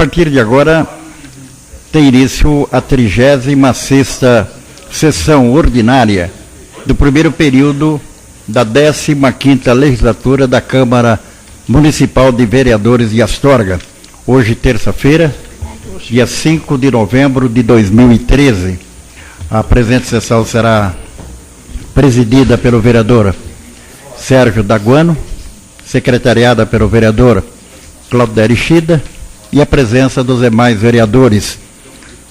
partir de agora, tem início a 36ª sessão ordinária do primeiro período da 15ª legislatura da Câmara Municipal de Vereadores de Astorga. Hoje, terça-feira, dia 5 de novembro de 2013. A presente sessão será presidida pelo vereador Sérgio Daguano, secretariada pelo vereador Claudinei Chida, e a presença dos demais vereadores: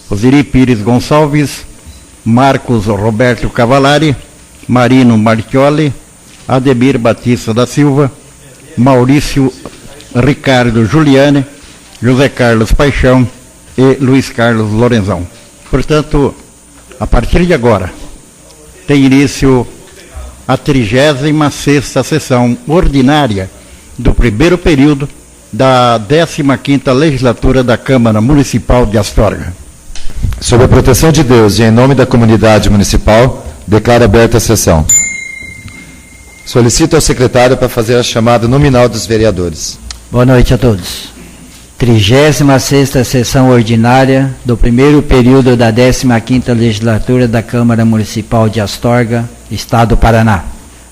Osiri Pires Gonçalves, Marcos Roberto Cavalari, Marino Marchioli, Ademir Batista da Silva, Maurício Ricardo Giuliani, José Carlos Paixão e Luiz Carlos Lorenzão. Portanto, a partir de agora, tem início a 36ª sessão ordinária do primeiro período da 15ª legislatura da Câmara Municipal de Astorga. Sob a proteção de Deus e em nome da comunidade municipal, declaro aberta a sessão. Solicito ao secretário para fazer a chamada nominal dos vereadores. Boa noite a todos. 36ª sessão ordinária do primeiro período da 15ª legislatura da Câmara Municipal de Astorga, Estado do Paraná.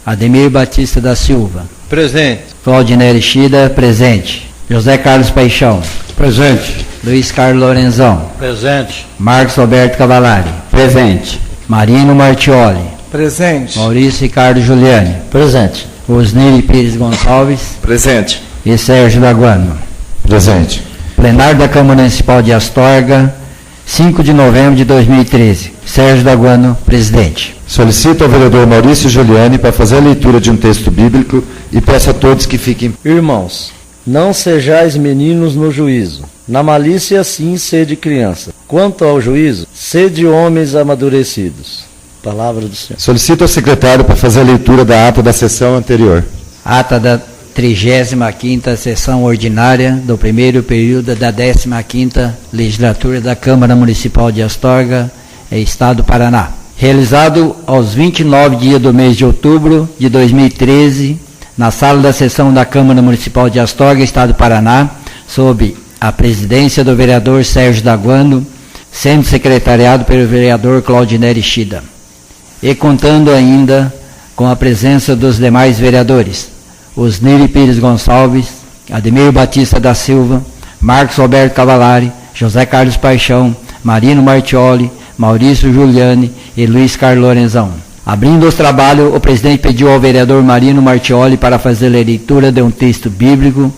Ademir Batista da Silva. Presente. Claudinei Chida, presente. José Carlos Paixão. Presente. Luiz Carlos Lorenzão. Presente. Marcos Roberto Cavalari. Presente. Marino Marchioli. Presente. Maurício Ricardo Giuliani. Presente. Osiri Pires Gonçalves. Presente. E Sérgio Daguano. Presente. Plenário da Câmara Municipal de Astorga, 5 de novembro de 2013. Sérgio Daguano, presidente. Solicito ao vereador Maurício Giuliani para fazer a leitura de um texto bíblico e peço a todos que fiquem. Irmãos, não sejais meninos no juízo. Na malícia, sim, sede criança. Quanto ao juízo, sede homens amadurecidos. Palavra do Senhor. Solicito ao secretário para fazer a leitura da ata da sessão anterior. Ata da 35ª sessão ordinária do primeiro período da 15ª legislatura da Câmara Municipal de Astorga, Estado do Paraná. Realizado aos 29 dias do mês de outubro de 2013, na sala da sessão da Câmara Municipal de Astorga, Estado do Paraná, sob a presidência do vereador Sérgio Daguano, sendo secretariado pelo vereador Claudinei Chida, e contando ainda com a presença dos demais vereadores: Osiri Pires Gonçalves, Ademir Batista da Silva, Marcos Roberto Cavalari, José Carlos Paixão, Marino Marchioli, Maurício Giuliani e Luiz Carlos Lorenzão. Abrindo os trabalhos, o presidente pediu ao vereador Marino Marchioli para fazer a leitura de um texto bíblico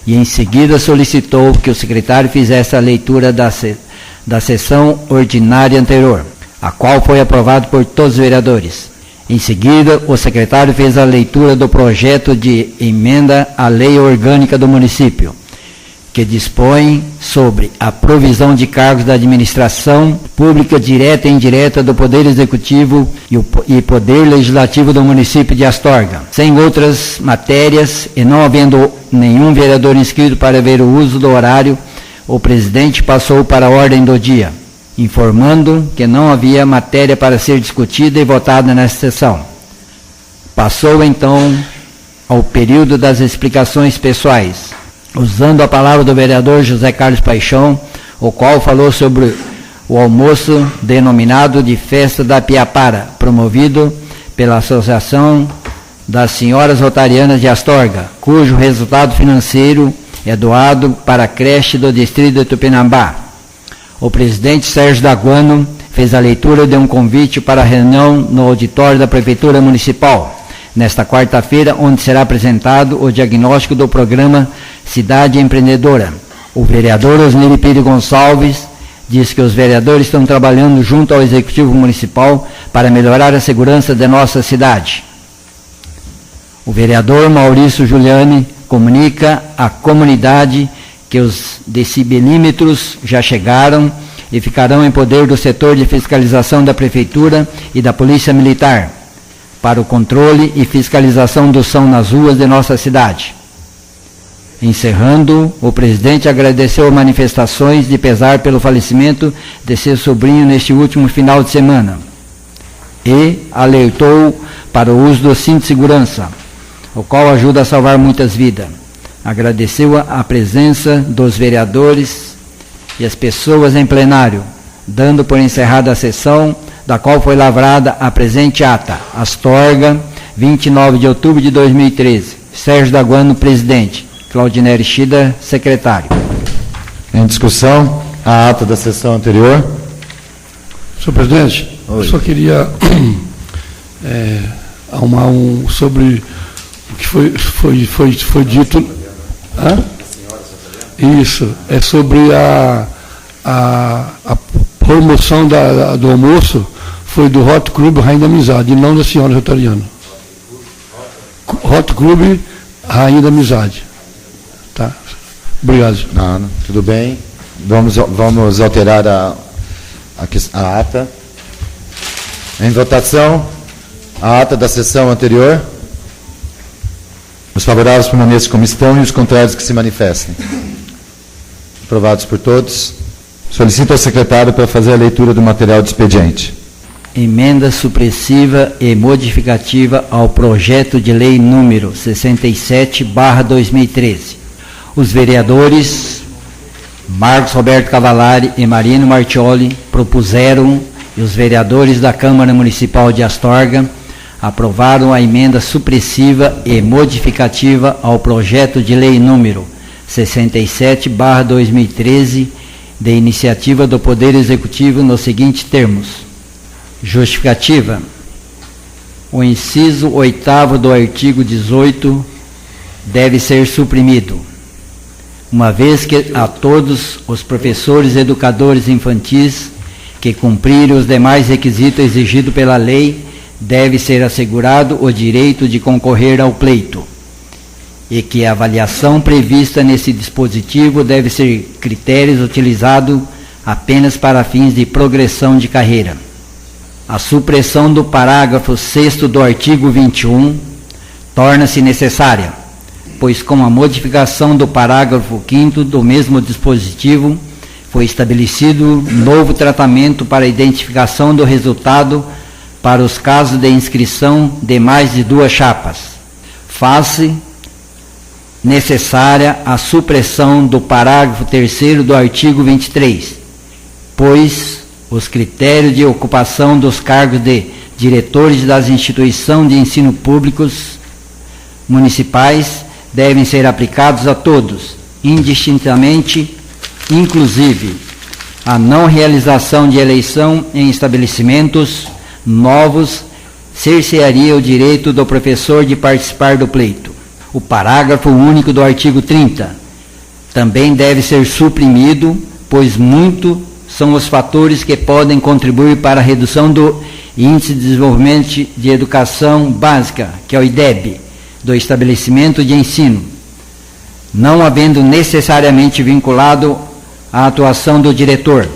e em seguida solicitou que o secretário fizesse a leitura da sessão ordinária anterior, a qual foi aprovada por todos os vereadores. Em seguida, o secretário fez a leitura do projeto de emenda à lei orgânica do município, que dispõe sobre a provisão de cargos da administração pública direta e indireta do Poder Executivo e Poder Legislativo do município de Astorga. Sem outras matérias e não havendo nenhum vereador inscrito para ver o uso do horário, o presidente passou para a ordem do dia, informando que não havia matéria para ser discutida e votada nesta sessão. Passou então ao período das explicações pessoais, usando a palavra do vereador José Carlos Paixão, o qual falou sobre o almoço denominado de Festa da Piapara, promovido pela Associação das Senhoras Rotarianas de Astorga, cujo resultado financeiro é doado para a creche do distrito de Tupinambá. O presidente Sérgio Daguano fez a leitura de um convite para a reunião no auditório da Prefeitura Municipal, nesta quarta-feira, onde será apresentado o diagnóstico do programa Cidade Empreendedora. O vereador Osiri Pires Gonçalves diz que os vereadores estão trabalhando junto ao Executivo Municipal para melhorar a segurança de nossa cidade. O vereador Maurício Giuliani comunica à comunidade que os decibelímetros já chegaram e ficarão em poder do setor de fiscalização da Prefeitura e da Polícia Militar, para o controle e fiscalização do som nas ruas de nossa cidade. Encerrando, o presidente agradeceu manifestações de pesar pelo falecimento de seu sobrinho neste último final de semana e alertou para o uso do cinto de segurança, o qual ajuda a salvar muitas vidas. Agradeceu a presença dos vereadores e as pessoas em plenário, dando por encerrada a sessão, da qual foi lavrada a presente ata. Astorga, 29 de outubro de 2013. Sérgio Daguano, presidente. Claudinei Schida, secretário. Em discussão, a ata da sessão anterior. Senhor presidente, Oi. eu só queria arrumar sobre o que foi dito. Hã? Isso, é sobre a promoção do almoço foi do Hot Club Rainha da Amizade, e não da senhora Rotariana. Hot Club Rainha da Amizade. Tá? Obrigado. Não, tudo bem. Vamos alterar a ata. Em votação, a ata da sessão anterior. Os favoráveis permaneçam como estão e os contrários que se manifestem. Aprovados por todos. Solicito ao secretário para fazer a leitura do material de expediente. Emenda supressiva e modificativa ao projeto de lei número 67/2013. Os vereadores Marcos Roberto Cavallari e Marino Martioli propuseram, e os vereadores da Câmara Municipal de Astorga aprovaram a emenda supressiva e modificativa ao projeto de lei número 67/2013, de iniciativa do Poder Executivo nos seguintes termos. Justificativa. O inciso 8º do artigo 18 deve ser suprimido, uma vez que a todos os professores e educadores infantis que cumprirem os demais requisitos exigidos pela lei, deve ser assegurado o direito de concorrer ao pleito, e que a avaliação prevista nesse dispositivo deve ser critérios utilizados apenas para fins de progressão de carreira. A supressão do parágrafo 6º do artigo 21 torna-se necessária, pois com a modificação do parágrafo 5º do mesmo dispositivo, foi estabelecido novo tratamento para a identificação do resultado para os casos de inscrição de mais de 2 chapas. Faz-se necessária a supressão do parágrafo 3º do artigo 23, pois os critérios de ocupação dos cargos de diretores das instituições de ensino públicos municipais devem ser aplicados a todos, indistintamente, inclusive a não realização de eleição em estabelecimentos novos cercearia o direito do professor de participar do pleito. O parágrafo único do artigo 30 também deve ser suprimido, pois muito são os fatores que podem contribuir para a redução do Índice de Desenvolvimento de Educação Básica, que é o IDEB, do estabelecimento de ensino, não havendo necessariamente vinculado à atuação do diretor.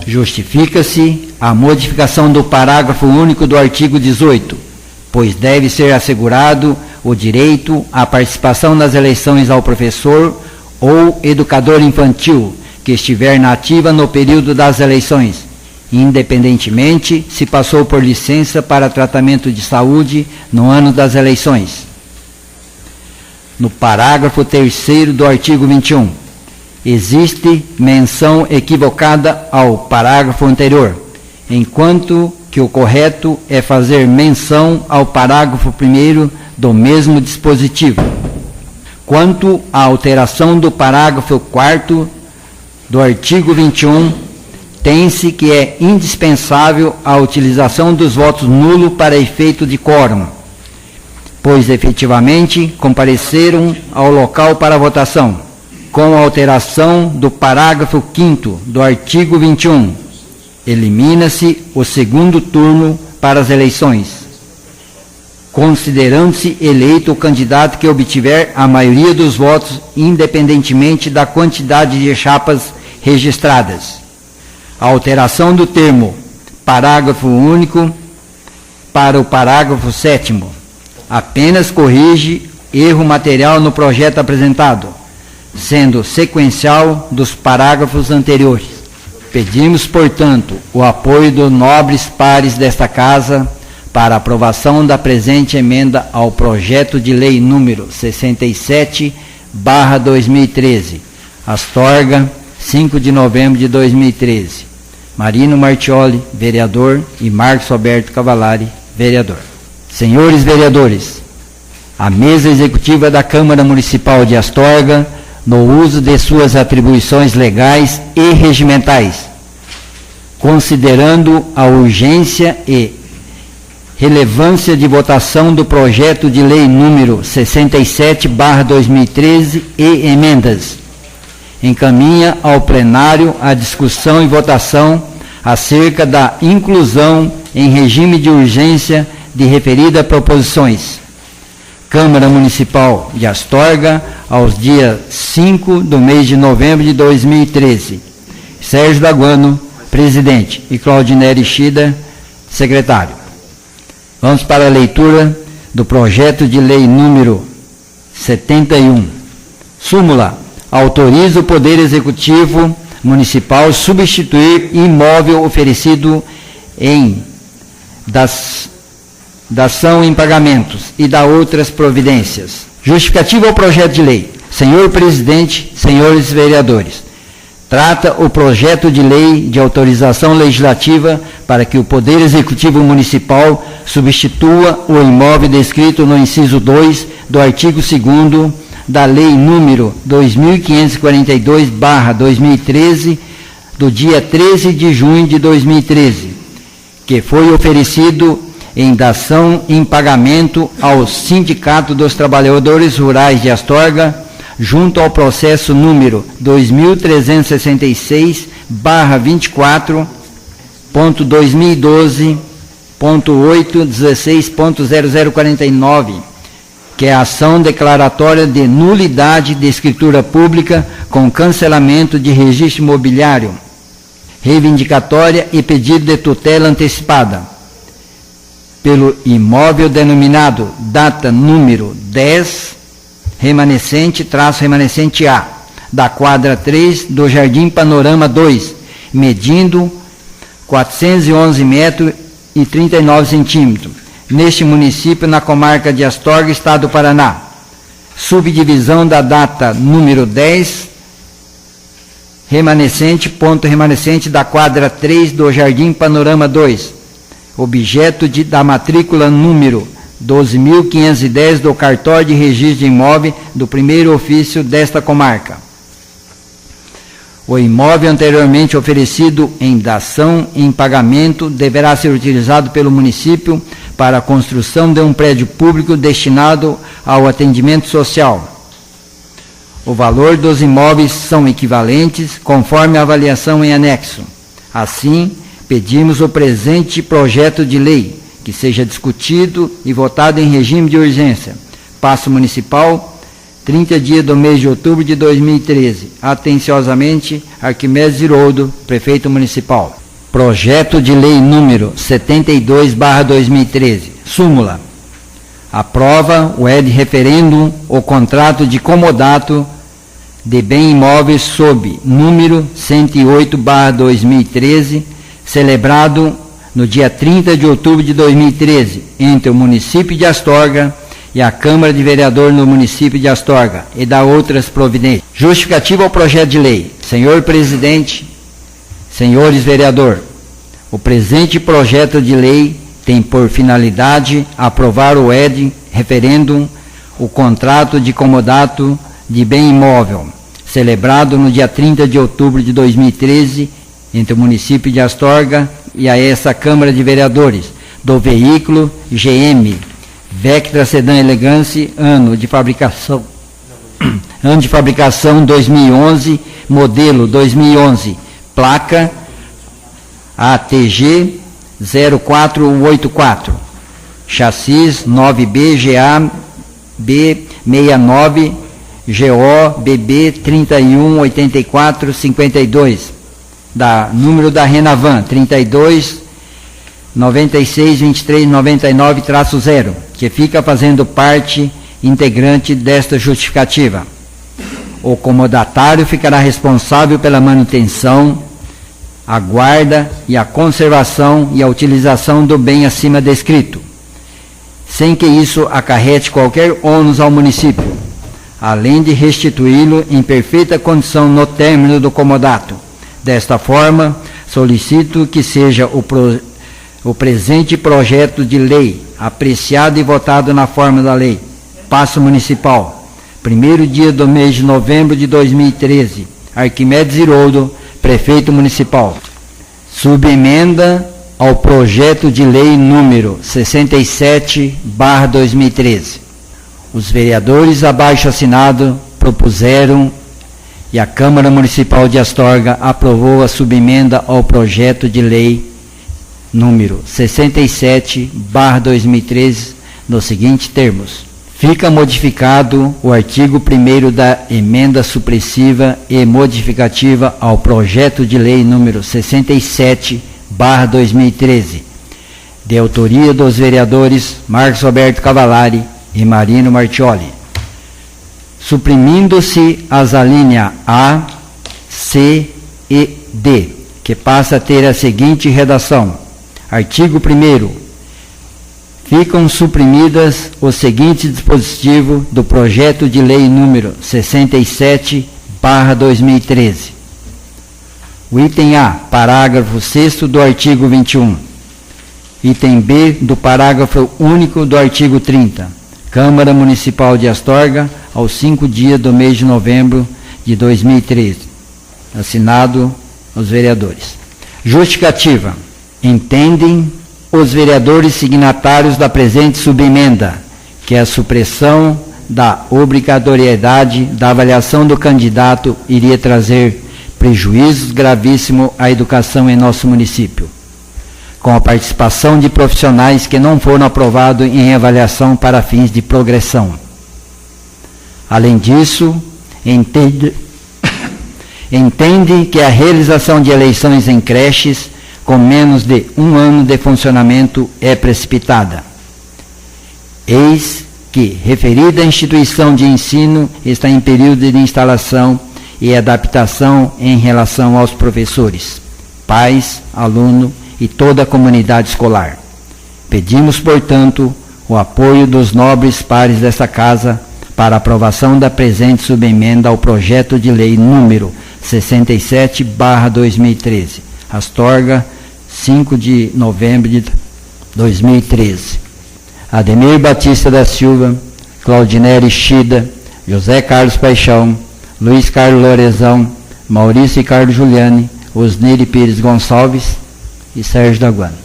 Justifica-se a modificação do parágrafo único do artigo 18, pois deve ser assegurado o direito à participação nas eleições ao professor ou educador infantil que estiver na ativa no período das eleições, independentemente se passou por licença para tratamento de saúde no ano das eleições. No parágrafo 3º do artigo 21, existe menção equivocada ao parágrafo anterior, enquanto que o correto é fazer menção ao parágrafo 1º do mesmo dispositivo. Quanto à alteração do parágrafo 4º do artigo 21, tem-se que é indispensável a utilização dos votos nulos para efeito de quórum, pois efetivamente compareceram ao local para votação. Com a alteração do parágrafo 5º do artigo 21, elimina-se o segundo turno para as eleições, considerando-se eleito o candidato que obtiver a maioria dos votos, independentemente da quantidade de chapas registradas. A alteração do termo parágrafo único para o parágrafo 7º apenas corrige erro material no projeto apresentado, sendo sequencial dos parágrafos anteriores. Pedimos, portanto, o apoio dos nobres pares desta Casa para a aprovação da presente emenda ao projeto de lei número 67/2013, Astorga, 5 de novembro de 2013. Marino Martioli, vereador, e Marcos Roberto Cavallari, vereador. Senhores vereadores, a mesa executiva da Câmara Municipal de Astorga, no uso de suas atribuições legais e regimentais, considerando a urgência e relevância de votação do projeto de lei número 67/2013 e emendas, encaminha ao plenário a discussão e votação acerca da inclusão em regime de urgência de referidas proposições. Câmara Municipal de Astorga, aos dias 5 do mês de novembro de 2013. Sérgio Daguano, presidente, e Claudinei Schida, secretário. Vamos para a leitura do projeto de lei número 71. Súmula. Autoriza o Poder Executivo Municipal substituir imóvel oferecido em dação em pagamentos e da outras providências. Justificativa ao projeto de lei. Senhor presidente, senhores vereadores, trata o projeto de lei de autorização legislativa para que o Poder Executivo Municipal substitua o imóvel descrito no inciso 2 do artigo 2º da Lei número 2542/2013, do dia 13 de junho de 2013, que foi oferecido em dação em pagamento ao Sindicato dos Trabalhadores Rurais de Astorga, junto ao processo número 2316/2012.816.0049, que é a ação declaratória de nulidade de escritura pública com cancelamento de registro imobiliário, reivindicatória e pedido de tutela antecipada, pelo imóvel denominado data número 10, remanescente A, da quadra 3 do Jardim Panorama 2, medindo 411 metros e 39 centímetros, neste município, na comarca de Astorga, Estado do Paraná. Subdivisão da data número 10, remanescente da quadra 3 do Jardim Panorama 2, objeto da matrícula número 12.510 do cartório de registro de imóvel do primeiro ofício desta comarca. O imóvel anteriormente oferecido em dação em pagamento deverá ser utilizado pelo município para a construção de um prédio público destinado ao atendimento social. O valor dos imóveis são equivalentes, conforme a avaliação em anexo. Assim, pedimos o presente projeto de lei, que seja discutido e votado em regime de urgência. Paço Municipal, 30 dias do mês de outubro de 2013. Atenciosamente, Arquimedes Iroldo, Prefeito Municipal. Projeto de Lei número 72/2013. Súmula. Aprova o ad referendum o contrato de comodato de bem imóveis sob número 108/2013, celebrado no dia 30 de outubro de 2013, entre o município de Astorga e a Câmara de Vereadores no município de Astorga, e da outras providências. Justificativa ao projeto de lei. Senhor presidente, senhores vereadores, o presente projeto de lei tem por finalidade aprovar o ad referendum, o contrato de comodato de bem imóvel, celebrado no dia 30 de outubro de 2013, entre o município de Astorga e a essa Câmara de Vereadores, do veículo GM Vectra Sedan Elegance, ano de fabricação 2011, modelo 2011, placa ATG 0484, chassis 9B GA-B69 GO-BB 318452, número da Renavan 32962399-0, que fica fazendo parte integrante desta justificativa. O comodatário ficará responsável pela manutenção, a guarda e a conservação e a utilização do bem acima descrito, sem que isso acarrete qualquer ônus ao município. além de restituí-lo em perfeita condição no término do comodato. Desta forma, solicito que seja o presente projeto de lei apreciado e votado na forma da lei. Paço Municipal, 1º dia do mês de novembro de 2013. Arquimedes Iroldo, Prefeito Municipal. Subemenda ao projeto de lei número 67/2013. Os vereadores abaixo assinado propuseram e a Câmara Municipal de Astorga aprovou a subemenda ao projeto de lei número 67/2013 nos seguintes termos: fica modificado o artigo 1º da emenda supressiva e modificativa ao projeto de lei número 67/2013, de autoria dos vereadores Marcos Roberto Cavallari e Marino Martioli, suprimindo-se as alíneas A, C e D, que passa a ter a seguinte redação: artigo 1º, ficam suprimidas os seguintes dispositivos do projeto de lei número 67/2013. O item A, parágrafo 6º do artigo 21. Item B, do parágrafo único do artigo 30. Câmara Municipal de Astorga, aos 5 dias do mês de novembro de 2013. Assinado os vereadores. Justificativa. Entendem os vereadores signatários da presente subemenda que a supressão da obrigatoriedade da avaliação do candidato iria trazer prejuízos gravíssimos à educação em nosso município, com a participação de profissionais que não foram aprovados em avaliação para fins de progressão. Além disso, entende que a realização de eleições em creches com menos de 1 ano de funcionamento é precipitada. Eis que referida instituição de ensino está em período de instalação e adaptação em relação aos professores, pais, aluno e toda a comunidade escolar. Pedimos, portanto, o apoio dos nobres pares desta Casa para a aprovação da presente subemenda ao projeto de lei número 67/2013. Astorga, 5 de novembro de 2013. Ademir Batista da Silva, Claudinere Chida, José Carlos Paixão, Luiz Carlos Lorenzão, Maurício Ricardo Giuliani, Osniri Pires Gonçalves e Sérgio Daguano.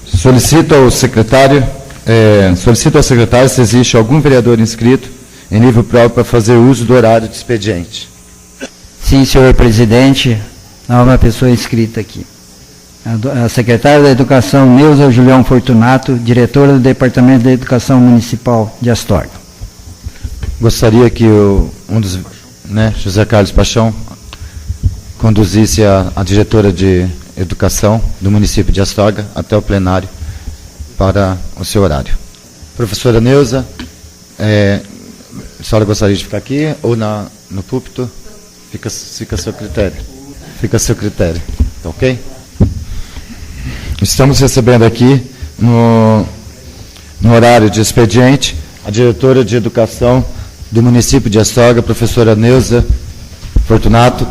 Solicito ao secretário se existe algum vereador inscrito em nível próprio para fazer uso do horário de expediente. Sim, senhor presidente, há uma pessoa inscrita aqui. A secretária da Educação, Neuza Julião Fortunato, diretora do Departamento da Educação Municipal de Astorga. Gostaria que José Carlos Paixão, conduzisse a diretora de Educação do município de Astorga até o plenário para o seu horário. Professora Neuza, a senhora gostaria de ficar aqui ou no púlpito? Fica a seu critério. Fica a seu critério. Tá ok? Estamos recebendo aqui, no horário de expediente, a diretora de Educação do município de Astorga, professora Neuza Fortunato,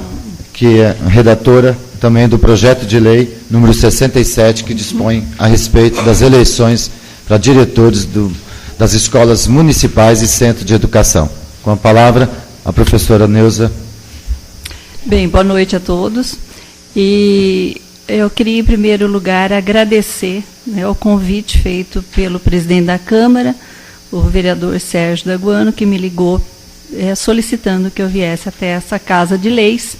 que é redatora também do projeto de lei número 67, que dispõe a respeito das eleições para diretores das escolas municipais e centro de educação. Com a palavra, a professora Neuza. Bem, boa noite a todos. E eu queria, em primeiro lugar, agradecer o convite feito pelo presidente da Câmara, o vereador Sérgio Daguano, que me ligou solicitando que eu viesse até essa Casa de Leis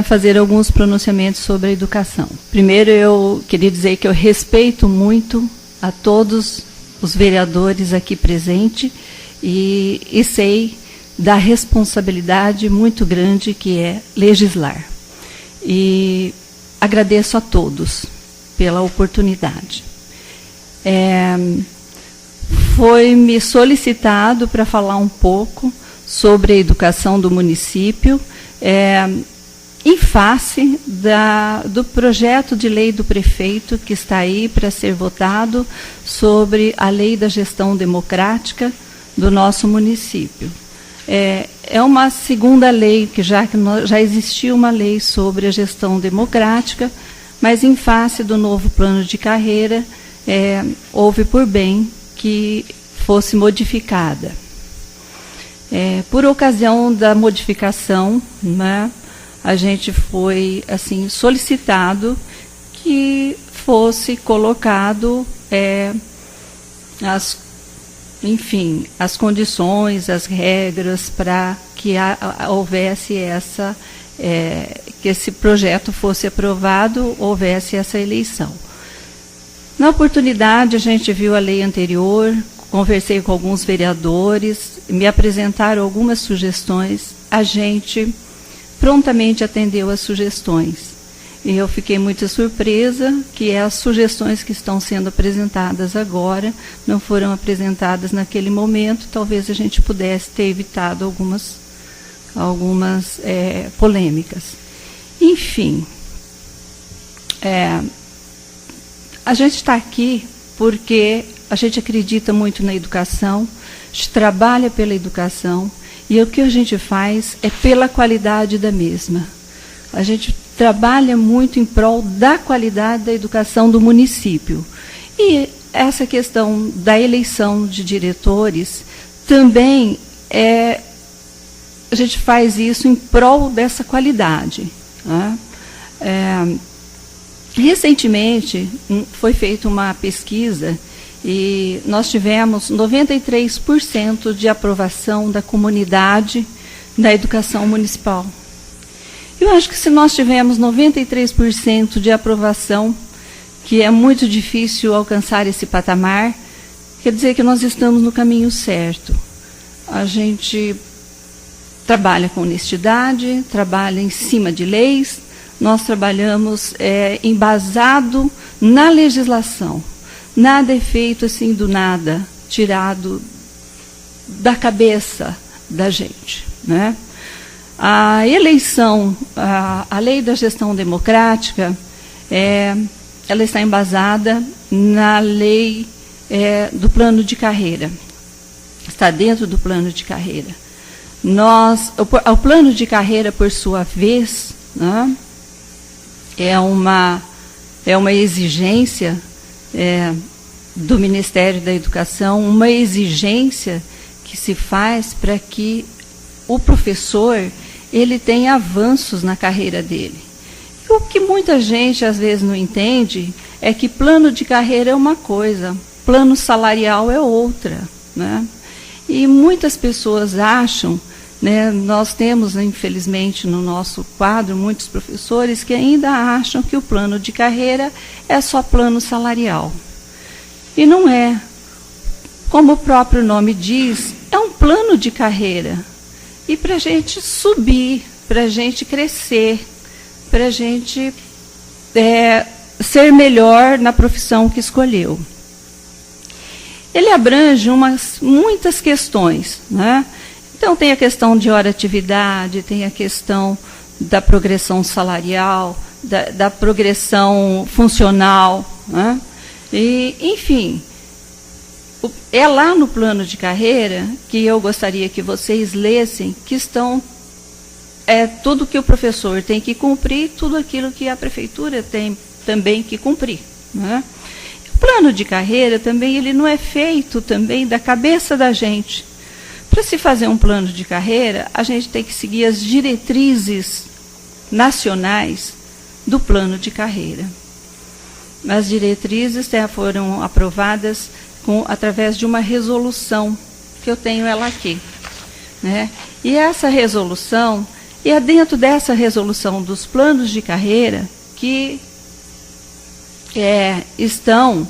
fazer alguns pronunciamentos sobre a educação. Primeiro, eu queria dizer que eu respeito muito a todos os vereadores aqui presentes e sei da responsabilidade muito grande que é legislar. E agradeço a todos pela oportunidade. Foi-me solicitado para falar um pouco sobre a educação do município, em face do projeto de lei do prefeito que está aí para ser votado sobre a lei da gestão democrática do nosso município. É uma segunda lei, que já existia uma lei sobre a gestão democrática, mas em face do novo plano de carreira, houve por bem que fosse modificada. Por ocasião da modificação, né, a gente foi assim solicitado que fosse colocado as condições, as regras para que houvesse que esse projeto fosse aprovado, houvesse essa eleição. Na oportunidade, a gente viu a lei anterior, conversei com alguns vereadores, me apresentaram algumas sugestões, a gente prontamente atendeu às sugestões. E eu fiquei muito surpresa que as sugestões que estão sendo apresentadas agora não foram apresentadas naquele momento. Talvez a gente pudesse ter evitado algumas polêmicas. Enfim, a gente está aqui porque a gente acredita muito na educação, a gente trabalha pela educação e o que a gente faz é pela qualidade da mesma. A gente trabalha muito em prol da qualidade da educação do município. E essa questão da eleição de diretores também a gente faz isso em prol dessa qualidade. Né? Recentemente foi feita uma pesquisa e nós tivemos 93% de aprovação da comunidade da educação municipal. Eu acho que se nós tivermos 93% de aprovação, que é muito difícil alcançar esse patamar, quer dizer que nós estamos no caminho certo. A gente trabalha com honestidade, trabalha em cima de leis, nós trabalhamos embasado na legislação. Nada é feito assim do nada, tirado da cabeça da gente, né? A eleição, a lei da gestão democrática, ela está embasada na lei do plano de carreira. Está dentro do plano de carreira. O plano de carreira, por sua vez, né, é uma exigência do Ministério da Educação, uma exigência que se faz para que o professor ele tem avanços na carreira dele. E o que muita gente às vezes não entende é que plano de carreira é uma coisa, plano salarial é outra, né? E muitas pessoas acham, né, nós temos infelizmente no nosso quadro muitos professores que ainda acham que o plano de carreira é só plano salarial. E não é. Como o próprio nome diz, é um plano de carreira. E para a gente subir, para a gente crescer, para a gente ser melhor na profissão que escolheu. Ele abrange muitas questões, né? Então tem a questão de hora-atividade, tem a questão da progressão salarial, da progressão funcional, né? E, enfim, é lá no plano de carreira que eu gostaria que vocês lessem, que estão tudo que o professor tem que cumprir, tudo aquilo que a prefeitura tem também que cumprir, né? O plano de carreira também, ele não é feito também da cabeça da gente. Para se fazer um plano de carreira, a gente tem que seguir as diretrizes nacionais do plano de carreira. As diretrizes foram aprovadas através de uma resolução, que eu tenho ela aqui, né? E essa resolução, e é dentro dessa resolução dos planos de carreira que estão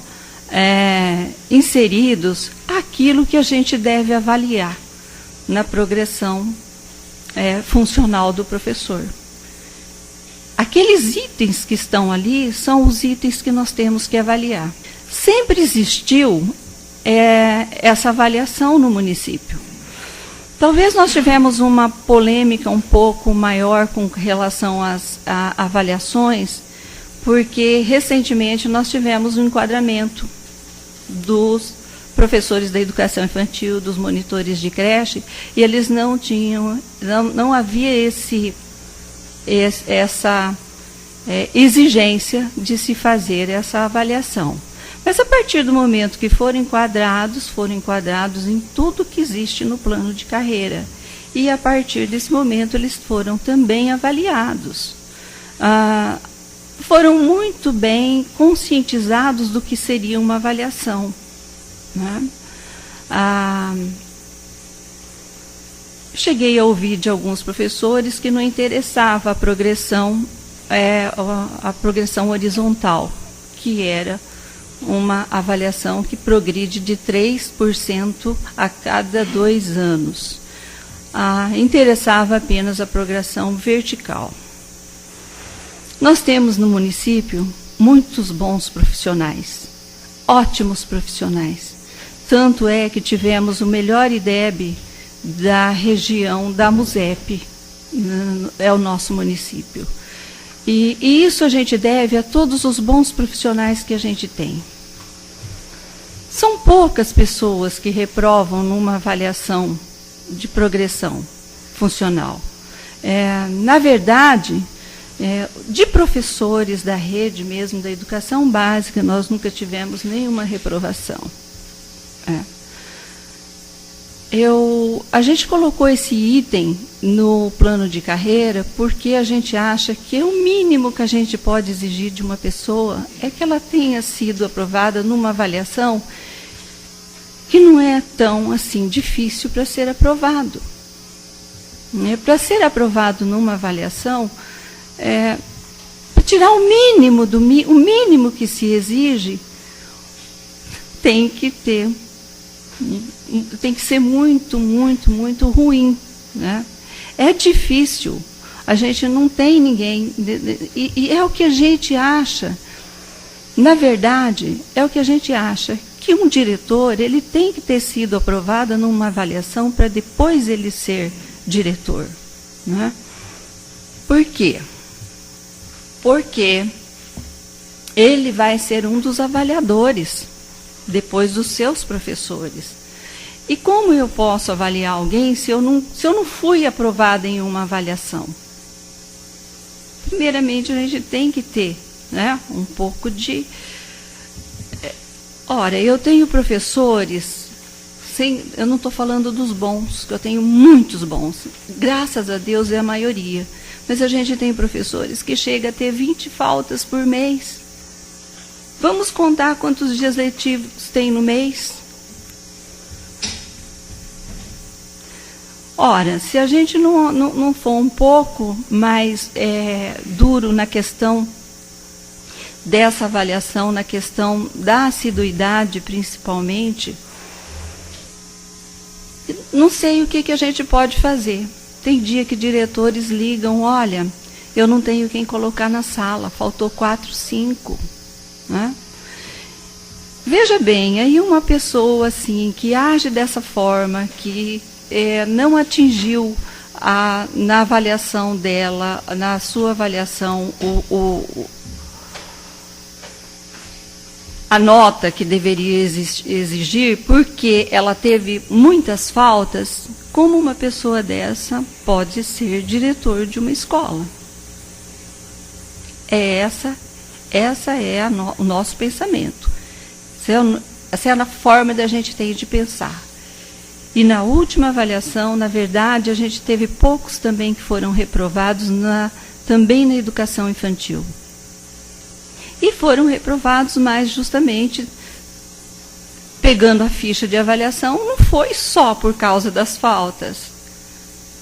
inseridos aquilo que a gente deve avaliar na progressão funcional do professor. Aqueles itens que estão ali são os itens que nós temos que avaliar. Sempre existiu essa avaliação no município. Talvez nós tivemos uma polêmica um pouco maior com relação às avaliações, porque recentemente nós tivemos um enquadramento professores da educação infantil, dos monitores de creche, e eles não havia essa exigência de se fazer essa avaliação. Mas a partir do momento que foram enquadrados em tudo que existe no plano de carreira. E a partir desse momento eles foram também avaliados. Foram muito bem conscientizados do que seria uma avaliação, né? Cheguei a ouvir de alguns professores que não interessava a progressão horizontal, que era uma avaliação que progride de 3% a cada 2 anos. Interessava apenas a progressão vertical. Nós temos no município muitos bons profissionais, ótimos profissionais. Tanto é que tivemos o melhor IDEB da região da MUSEP, é o nosso município. E isso a gente deve a todos os bons profissionais que a gente tem. São poucas pessoas que reprovam numa avaliação de progressão funcional. Na verdade, de professores da rede mesmo, da educação básica, nós nunca tivemos nenhuma reprovação. A gente colocou esse item no plano de carreira porque a gente acha que o mínimo que a gente pode exigir de uma pessoa é que ela tenha sido aprovada numa avaliação que não é tão assim difícil para ser aprovado. Para ser aprovado numa avaliação, para tirar o mínimo que se exige, tem que ser muito, muito, muito ruim, né? É difícil. A gente não tem ninguém. E é o que a gente acha. Na verdade, é o que a gente acha. Que um diretor, ele tem que ter sido aprovado numa avaliação para depois ele ser diretor, né? Por quê? Porque ele vai ser um dos avaliadores depois dos seus professores. E como eu posso avaliar alguém se eu não fui aprovada em uma avaliação? Primeiramente, a gente tem que ter, né, um pouco de... Ora, eu tenho professores, eu não estou falando dos bons, que eu tenho muitos bons, graças a Deus é a maioria, mas a gente tem professores que chega a ter 20 faltas por mês. Vamos contar quantos dias letivos tem no mês? Ora, se a gente não for um pouco mais duro na questão dessa avaliação, na questão da assiduidade, principalmente, não sei o que a gente pode fazer. Tem dia que diretores ligam, olha, eu não tenho quem colocar na sala, faltou 4, 5. Né? Veja bem, aí uma pessoa assim, que age dessa forma, que não atingiu na avaliação dela, na sua avaliação, a nota que deveria exigir, porque ela teve muitas faltas, como uma pessoa dessa pode ser diretor de uma escola? Essa é o nosso pensamento. Essa é a forma da gente ter de pensar. E na última avaliação, na verdade, a gente teve poucos também que foram reprovados também na educação infantil. E foram reprovados mais justamente, pegando a ficha de avaliação, não foi só por causa das faltas.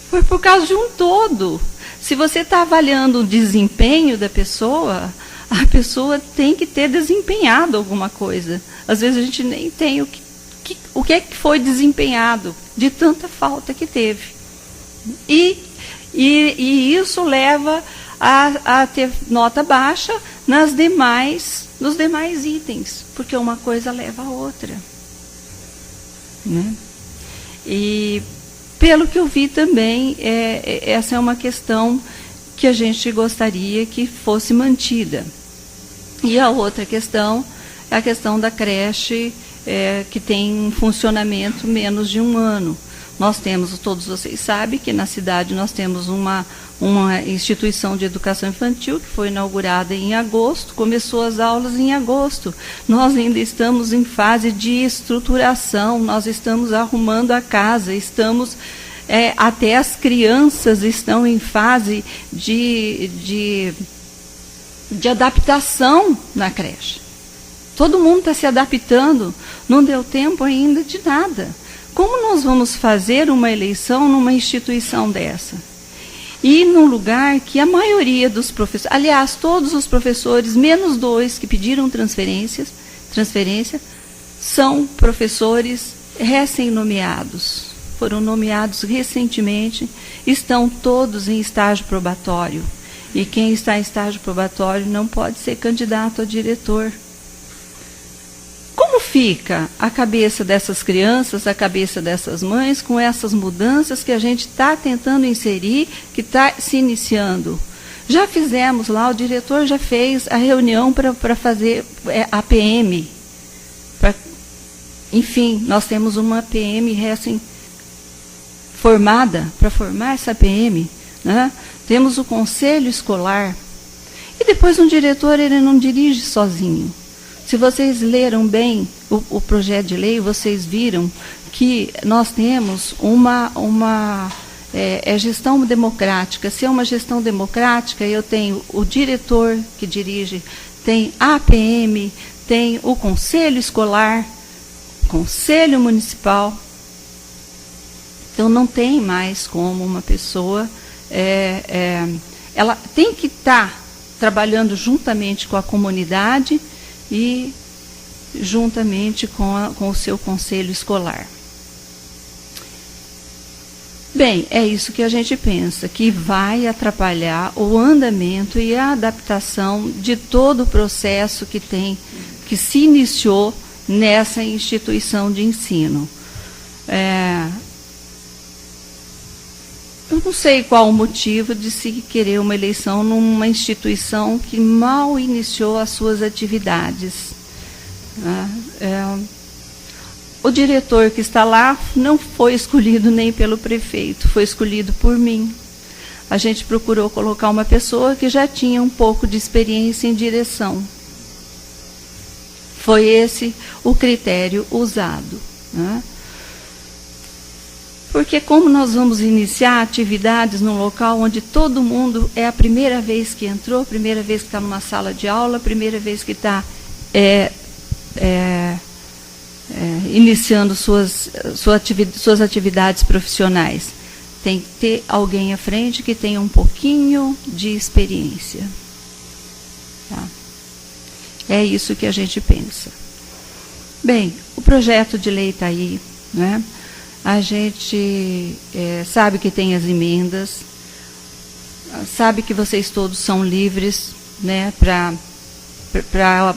Foi por causa de um todo. Se você está avaliando o desempenho da pessoa, a pessoa tem que ter desempenhado alguma coisa. Às vezes a gente nem tem o que é que foi desempenhado de tanta falta que teve. E isso leva a ter nota baixa nos demais itens, porque uma coisa leva a outra. Né? E pelo que eu vi também, essa é uma questão que a gente gostaria que fosse mantida. E a outra questão é a questão da creche que tem um funcionamento menos de um ano. Nós temos, todos vocês sabem, que na cidade nós temos uma instituição de educação infantil que foi inaugurada em agosto, começou as aulas em agosto. Nós ainda estamos em fase de estruturação, nós estamos arrumando a casa, até as crianças estão em fase de adaptação na creche. Todo mundo está se adaptando, não deu tempo ainda de nada. Como nós vamos fazer uma eleição numa instituição dessa? E num lugar que a maioria dos professores, aliás, todos os professores, menos 2 que pediram transferência, são professores recém-nomeados. Foram nomeados recentemente, estão todos em estágio probatório. E quem está em estágio probatório não pode ser candidato a diretor. Como fica a cabeça dessas crianças, a cabeça dessas mães, com essas mudanças que a gente está tentando inserir, que está se iniciando? Já fizemos lá, o diretor já fez a reunião para fazer a PM. Enfim, nós temos uma PM recém-formada para formar essa PM. Né? Temos o conselho escolar. E depois um diretor, ele não dirige sozinho. Se vocês leram bem o projeto de lei, vocês viram que nós temos uma gestão democrática. Se é uma gestão democrática, eu tenho o diretor que dirige, tem a APM, tem o conselho escolar, conselho municipal. Então, não tem mais como uma pessoa... ela tem que estar trabalhando juntamente com a comunidade e juntamente com o seu conselho escolar. Bem, é isso que a gente pensa, que vai atrapalhar o andamento e a adaptação de todo o processo que se iniciou nessa instituição de ensino. Eu não sei qual o motivo de se querer uma eleição numa instituição que mal iniciou as suas atividades. O diretor que está lá não foi escolhido nem pelo prefeito, foi escolhido por mim. A gente procurou colocar uma pessoa que já tinha um pouco de experiência em direção. Foi esse o critério usado. Né? Porque como nós vamos iniciar atividades num local onde todo mundo é a primeira vez que entrou, primeira vez que está numa sala de aula, primeira vez que está iniciando suas atividades profissionais. Tem que ter alguém à frente que tenha um pouquinho de experiência. Tá? É isso que a gente pensa. Bem, o projeto de lei está aí, né? A gente sabe que tem as emendas, sabe que vocês todos são livres, né, para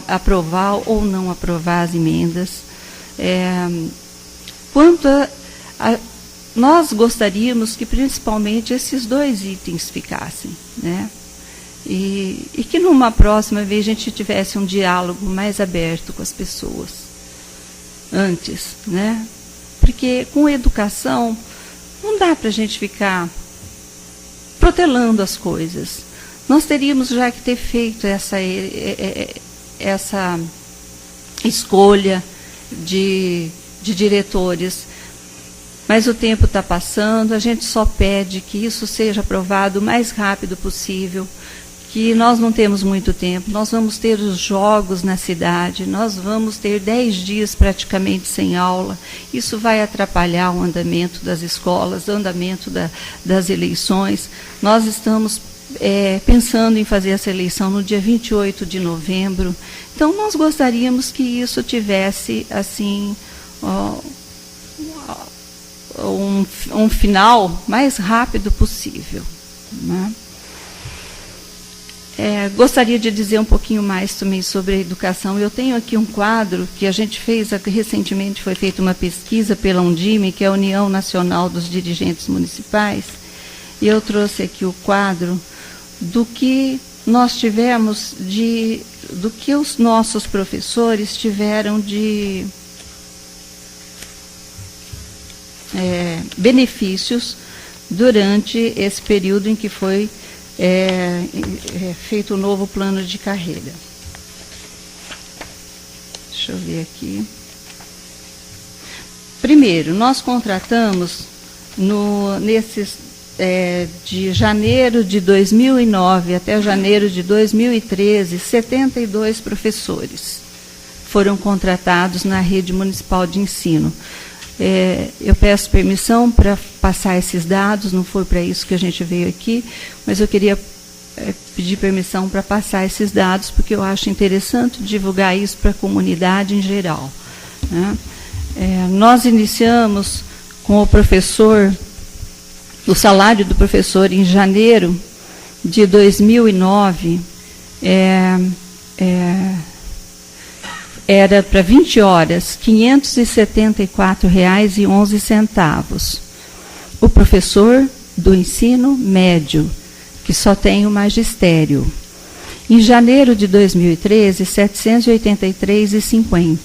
aprovar ou não aprovar as emendas. Quanto nós gostaríamos que principalmente esses 2 itens ficassem, né? E que numa próxima vez a gente tivesse um diálogo mais aberto com as pessoas antes, né? Porque com educação não dá para a gente ficar protelando as coisas. Nós teríamos já que ter feito essa escolha de diretores. Mas o tempo está passando, a gente só pede que isso seja aprovado o mais rápido possível, que nós não temos muito tempo, nós vamos ter os jogos na cidade, nós vamos ter 10 dias praticamente sem aula, isso vai atrapalhar o andamento das escolas, o andamento das eleições. Nós estamos pensando em fazer essa eleição no dia 28 de novembro, então nós gostaríamos que isso tivesse, assim, um final mais rápido possível, né? Gostaria de dizer um pouquinho mais também sobre a educação. Eu tenho aqui um quadro que a gente fez, recentemente foi feita uma pesquisa pela Undime, que é a União Nacional dos Dirigentes Municipais, e eu trouxe aqui o quadro do que nós tivemos, do que os nossos professores tiveram de benefícios durante esse período em que foi feito o novo plano de carreira. Deixa eu ver aqui. Primeiro, nós contratamos de janeiro de 2009 até janeiro de 2013, 72 professores foram contratados na rede municipal de ensino. Eu peço permissão para passar esses dados, não foi para isso que a gente veio aqui, mas eu queria pedir permissão para passar esses dados, porque eu acho interessante divulgar isso para a comunidade em geral, né? Nós iniciamos com o salário do professor em janeiro de 2009 era para 20 horas, R$ 574,11. O professor do ensino médio, que só tem o magistério. Em janeiro de 2013, R$ 783,50.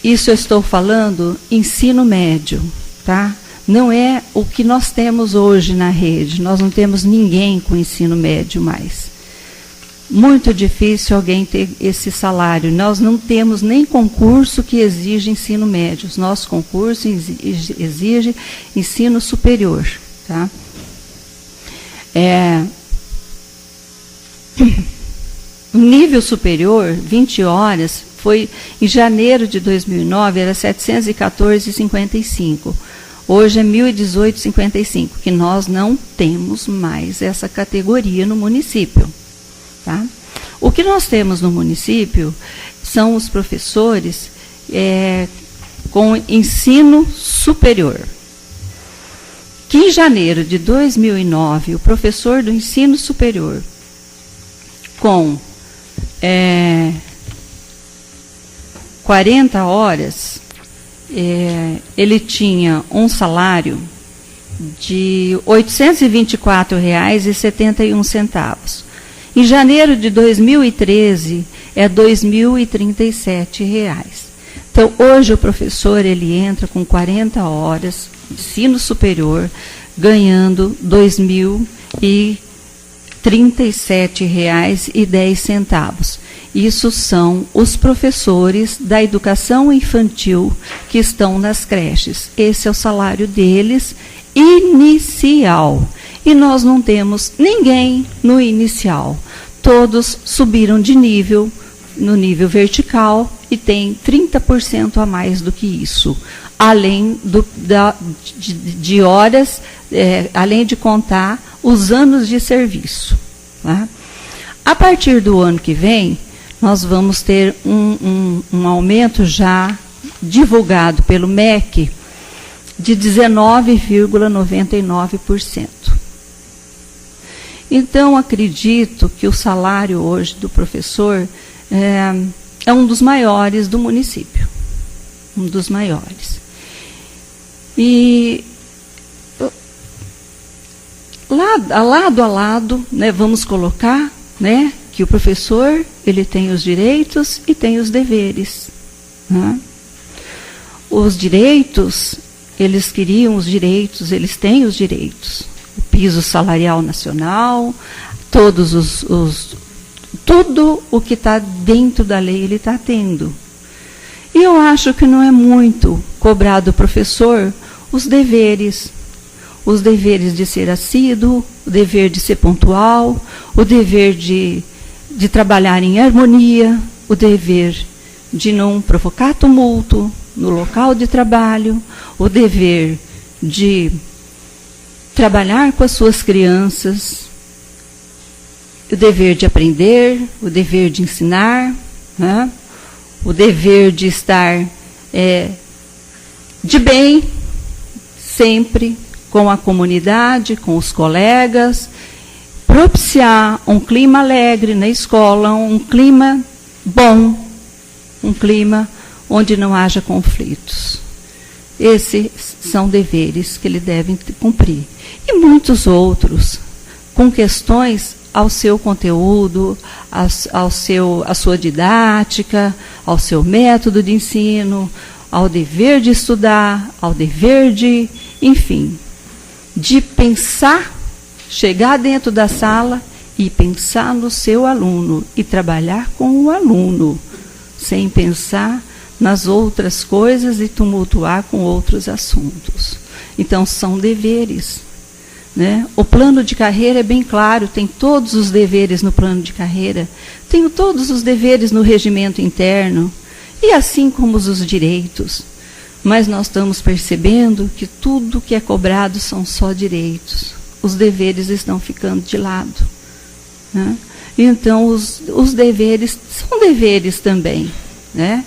Isso eu estou falando ensino médio, tá? Não é o que nós temos hoje na rede. Nós não temos ninguém com ensino médio mais. Muito difícil alguém ter esse salário. Nós não temos nem concurso que exige ensino médio. Os nossos concursos exigem ensino superior, tá? Nível superior, 20 horas, foi em janeiro de 2009, era R$ 714,55. Hoje é R$ 1.018,55, que nós não temos mais essa categoria no município. Tá? O que nós temos no município são os professores com ensino superior. Que em janeiro de 2009, o professor do ensino superior com 40 horas, ele tinha um salário de R$ 824,71. Em janeiro de 2013, é R$ 2.037. Então, hoje o professor ele entra com 40 horas, ensino superior, ganhando R$ 2.037,10. Isso são os professores da educação infantil que estão nas creches. Esse é o salário deles inicial. E nós não temos ninguém no inicial. Todos subiram de nível, no nível vertical, e tem 30% a mais do que isso. Além de horas, além de contar os anos de serviço. Tá? A partir do ano que vem, nós vamos ter um aumento já divulgado pelo MEC de 19,99%. Então, acredito que o salário hoje do professor é um dos maiores do município. Um dos maiores. E lado a lado, né, vamos colocar, né, que o professor ele tem os direitos e tem os deveres. Né? Os direitos, eles queriam os direitos, eles têm os direitos. O piso salarial nacional, tudo o que está dentro da lei ele está tendo. E eu acho que não é muito cobrar do professor os deveres de ser assíduo, o dever de ser pontual, o dever de trabalhar em harmonia, o dever de não provocar tumulto no local de trabalho, o dever de trabalhar com as suas crianças, o dever de aprender, o dever de ensinar, né? O dever de estar de bem, sempre com a comunidade, com os colegas, propiciar um clima alegre na escola, um clima bom, um clima onde não haja conflitos. Esses são deveres que ele deve cumprir. E muitos outros, com questões ao seu conteúdo, à sua didática, ao seu método de ensino, ao dever de estudar, ao dever de, enfim, de pensar, chegar dentro da sala e pensar no seu aluno e trabalhar com o aluno, sem pensar nas outras coisas e tumultuar com outros assuntos. Então, são deveres, né? O plano de carreira é bem claro, tem todos os deveres no plano de carreira, tem todos os deveres no regimento interno, e assim como os direitos. Mas nós estamos percebendo que tudo que é cobrado são só direitos. Os deveres estão ficando de lado, né? Então, os deveres são deveres também, né?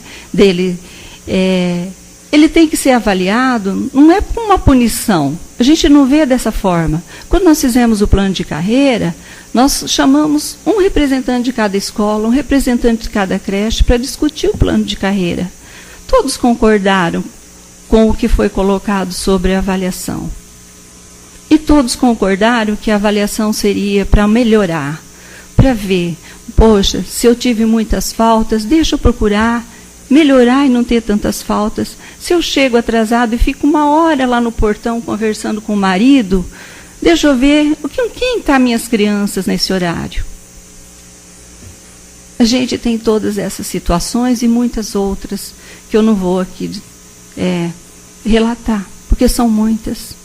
Ele tem que ser avaliado, não é por uma punição. A gente não vê dessa forma. Quando nós fizemos o plano de carreira, nós chamamos um representante de cada escola, um representante de cada creche para discutir o plano de carreira. Todos concordaram com o que foi colocado sobre a avaliação. E todos concordaram que a avaliação seria para melhorar, para ver, poxa, se eu tive muitas faltas, deixa eu procurar melhorar e não ter tantas faltas. Se eu chego atrasado e fico 1 hora lá no portão conversando com o marido, deixa eu ver quem está minhas crianças nesse horário. A gente tem todas essas situações e muitas outras que eu não vou aqui relatar, porque são muitas.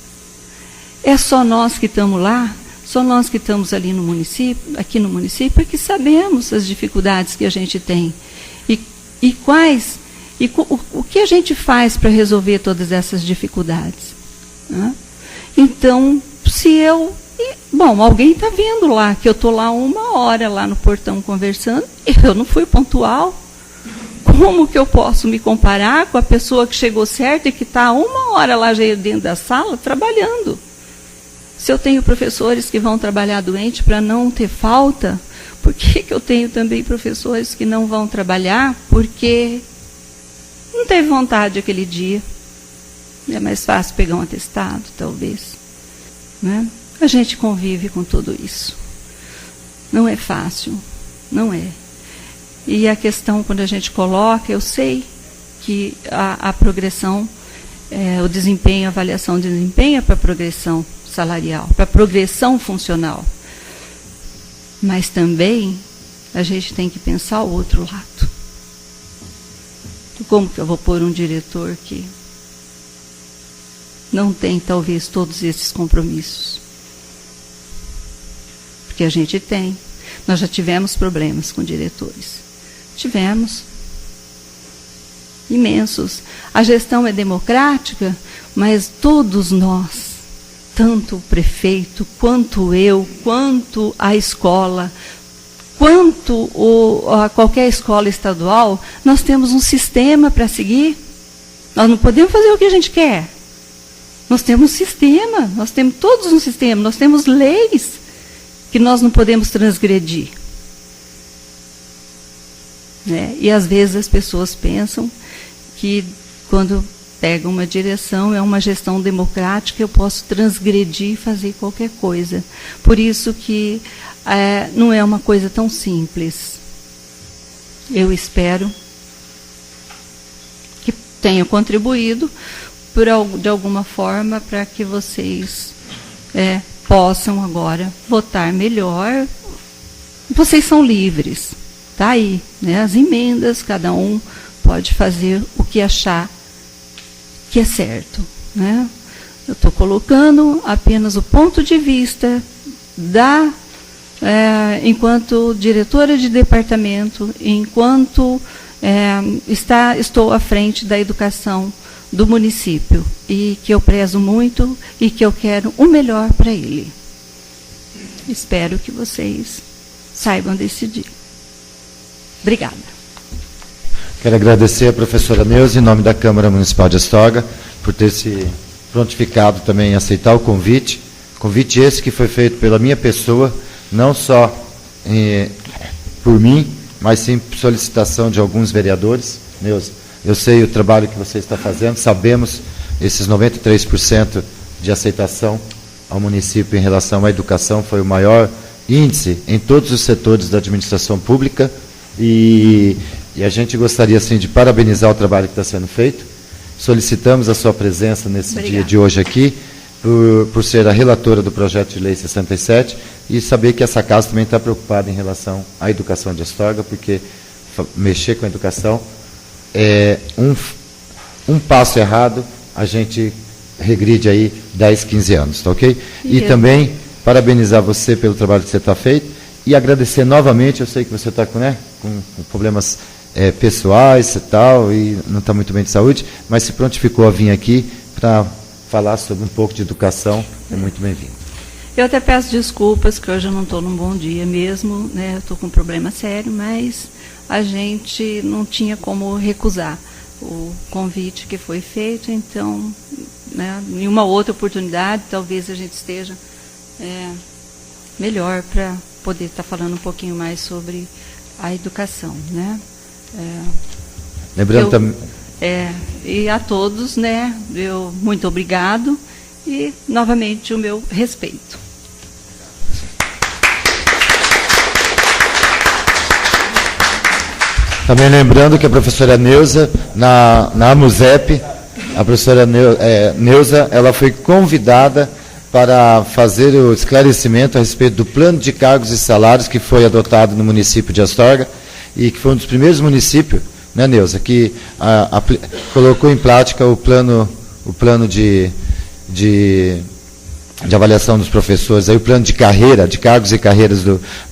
É só nós que estamos lá, só nós que estamos ali no município, aqui no município, é que sabemos as dificuldades que a gente tem. O que a gente faz para resolver todas essas dificuldades? Né? Então, alguém está vendo lá, que eu estou lá 1 hora lá no portão conversando, eu não fui pontual. Como que eu posso me comparar com a pessoa que chegou certo e que está 1 hora lá dentro da sala trabalhando? Se eu tenho professores que vão trabalhar doente para não ter falta, por que eu tenho também professores que não vão trabalhar porque não teve vontade aquele dia? É mais fácil pegar um atestado, talvez. Né? A gente convive com tudo isso. Não é fácil, não é. E a questão, quando a gente coloca, eu sei que a progressão, o desempenho, a avaliação de desempenho é para a progressão salarial, para a progressão funcional. Mas também a gente tem que pensar o outro lado. Como que eu vou pôr um diretor que não tem, talvez, todos esses compromissos? Porque a gente tem. Nós já tivemos problemas com diretores. Tivemos. Imensos. A gestão é democrática, mas todos nós, tanto o prefeito, quanto eu, quanto a escola, quanto a qualquer escola estadual, nós temos um sistema para seguir. Nós não podemos fazer o que a gente quer. Nós temos um sistema, nós temos todos um sistema, nós temos leis que nós não podemos transgredir. Né? E às vezes as pessoas pensam que quando pega uma direção, é uma gestão democrática, eu posso transgredir e fazer qualquer coisa. Por isso que não é uma coisa tão simples. Eu espero que tenha contribuído de alguma forma para que vocês possam agora votar melhor. Vocês são livres. Está aí, né? As emendas, cada um pode fazer o que achar que é certo, né? Eu estou colocando apenas o ponto de vista enquanto diretora de departamento, enquanto estou à frente da educação do município, e que eu prezo muito e que eu quero o melhor para ele. Espero que vocês saibam decidir. Obrigada. Quero agradecer a professora Neuza, em nome da Câmara Municipal de Astorga, por ter se prontificado também em aceitar o convite. Convite esse que foi feito pela minha pessoa, não só por mim, mas sim por solicitação de alguns vereadores. Neuza, eu sei o trabalho que você está fazendo, sabemos esses 93% de aceitação ao município em relação à educação, foi o maior índice em todos os setores da administração pública, e a gente gostaria, assim, de parabenizar o trabalho que está sendo feito, solicitamos a sua presença nesse Obrigada. dia de hoje aqui, por ser a relatora do projeto de lei 67, e saber que essa casa também está preocupada em relação à educação de Astorga, porque mexer com a educação é um passo errado, a gente regride aí 10, 15 anos, tá ok? E também parabenizar você pelo trabalho que você está feito e agradecer novamente, eu sei que você está com problemas pessoais e tal, e não está muito bem de saúde, mas se prontificou a vir aqui para falar sobre um pouco de educação, é muito bem-vindo. Eu até peço desculpas, que hoje eu não estou num bom dia mesmo, né? Estou com um problema sério, mas a gente não tinha como recusar o convite que foi feito, então, né, em uma outra oportunidade, talvez a gente esteja melhor para poder estar falando um pouquinho mais sobre a educação, né? Lembrando também... E a todos, né, muito obrigado e, novamente, o meu respeito. Também lembrando que a professora Neuza, na AMUSEP, a professora Neuza, ela foi convidada para fazer o esclarecimento a respeito do plano de cargos e salários que foi adotado no município de Astorga e que foi um dos primeiros municípios, né, Neuza, que colocou em prática o plano de avaliação dos professores, aí o plano de carreira, de cargos e carreiras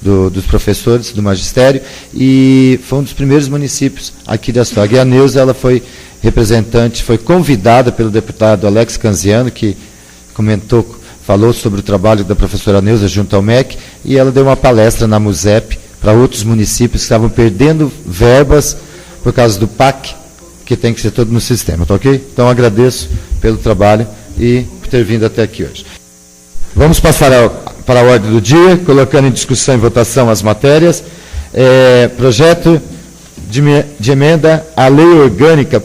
dos professores, do magistério, e foi um dos primeiros municípios aqui de Astorga. E a Neuza, ela foi representante, foi convidada pelo deputado Alex Canziano, que falou sobre o trabalho da professora Neuza junto ao MEC, e ela deu uma palestra na MUSEP para outros municípios que estavam perdendo verbas por causa do PAC, que tem que ser todo no sistema, tá ok? Então agradeço pelo trabalho e por ter vindo até aqui hoje. Vamos passar para a ordem do dia, colocando em discussão e votação as matérias. Projeto de emenda à Lei Orgânica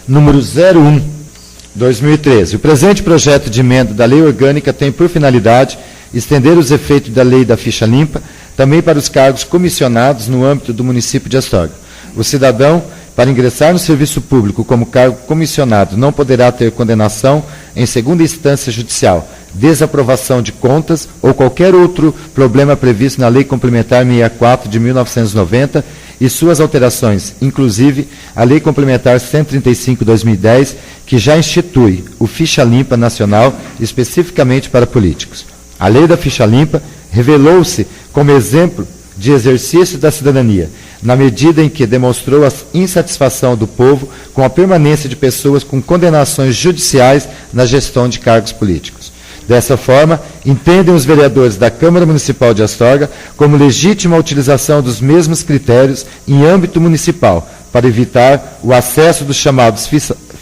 número 01/2013. O presente projeto de emenda da Lei Orgânica tem por finalidade estender os efeitos da Lei da Ficha Limpa também para os cargos comissionados no âmbito do município de Astorga. O cidadão, para ingressar no serviço público como cargo comissionado, não poderá ter condenação em segunda instância judicial, desaprovação de contas ou qualquer outro problema previsto na Lei Complementar 64 de 1990 e suas alterações, inclusive a Lei Complementar 135/2010, que já institui o Ficha Limpa Nacional especificamente para políticos. A Lei da Ficha Limpa revelou-se como exemplo de exercício da cidadania, na medida em que demonstrou a insatisfação do povo com a permanência de pessoas com condenações judiciais na gestão de cargos políticos. Dessa forma, entendem os vereadores da Câmara Municipal de Astorga como legítima a utilização dos mesmos critérios em âmbito municipal, para evitar o acesso dos chamados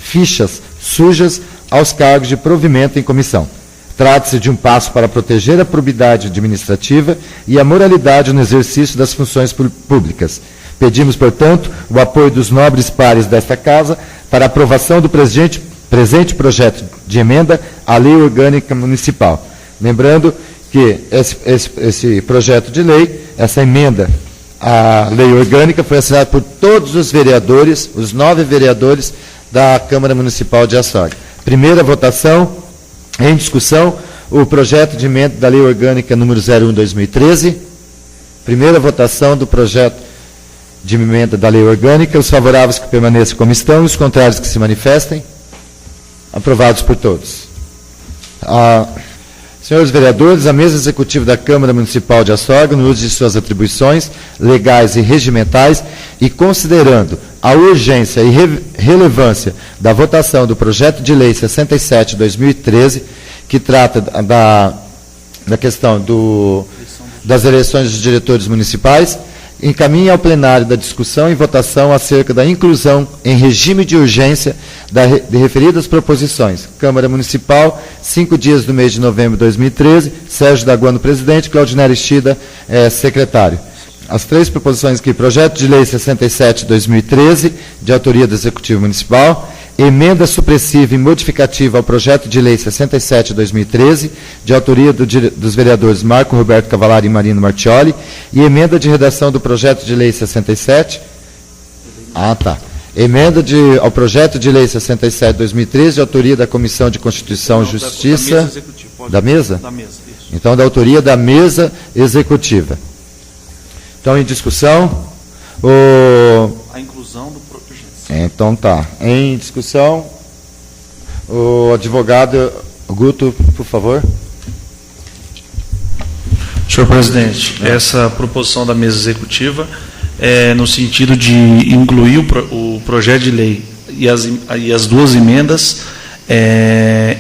fichas sujas aos cargos de provimento em comissão. Trata-se de um passo para proteger a probidade administrativa e a moralidade no exercício das funções públicas. Pedimos, portanto, o apoio dos nobres pares desta Casa para a aprovação do presente projeto de emenda à Lei Orgânica Municipal. Lembrando que esse projeto de lei, essa emenda à Lei Orgânica, foi assinado por todos os vereadores, os 9 vereadores da Câmara Municipal de Astorga. Primeira votação, em discussão, o projeto de emenda da Lei Orgânica número 01/2013. Primeira votação do projeto de emenda da Lei Orgânica. Os favoráveis que permaneçam como estão, os contrários que se manifestem. Aprovados por todos. Senhores vereadores, a mesa executiva da Câmara Municipal de Astorga, no uso de suas atribuições legais e regimentais, e considerando a urgência e relevância da votação do projeto de lei 67/2013, que trata da questão das eleições dos diretores municipais, encaminha ao plenário da discussão e votação acerca da inclusão em regime de urgência de referidas proposições. Câmara Municipal, 5 dias do mês de novembro de 2013, Sérgio Daguano, presidente, Claudinei Aristida, secretário. As 3 proposições aqui: projeto de lei 67/2013, de autoria do Executivo Municipal, emenda supressiva e modificativa ao projeto de lei 67/2013, de autoria dos vereadores Marco Roberto Cavalari e Marino Martioli, e emenda de redação do projeto de lei 67. Emenda ao projeto de lei 67/2013, de autoria da Comissão de Constituição e Justiça. Da mesa executiva. Da mesa? Da mesa, isso. Então, da autoria da mesa executiva. Então, em discussão, A inclusão do projeto. Então, tá. Em discussão, o advogado Guto, por favor. Senhor presidente, essa proposição da mesa executiva é no sentido de incluir o projeto de lei e as duas emendas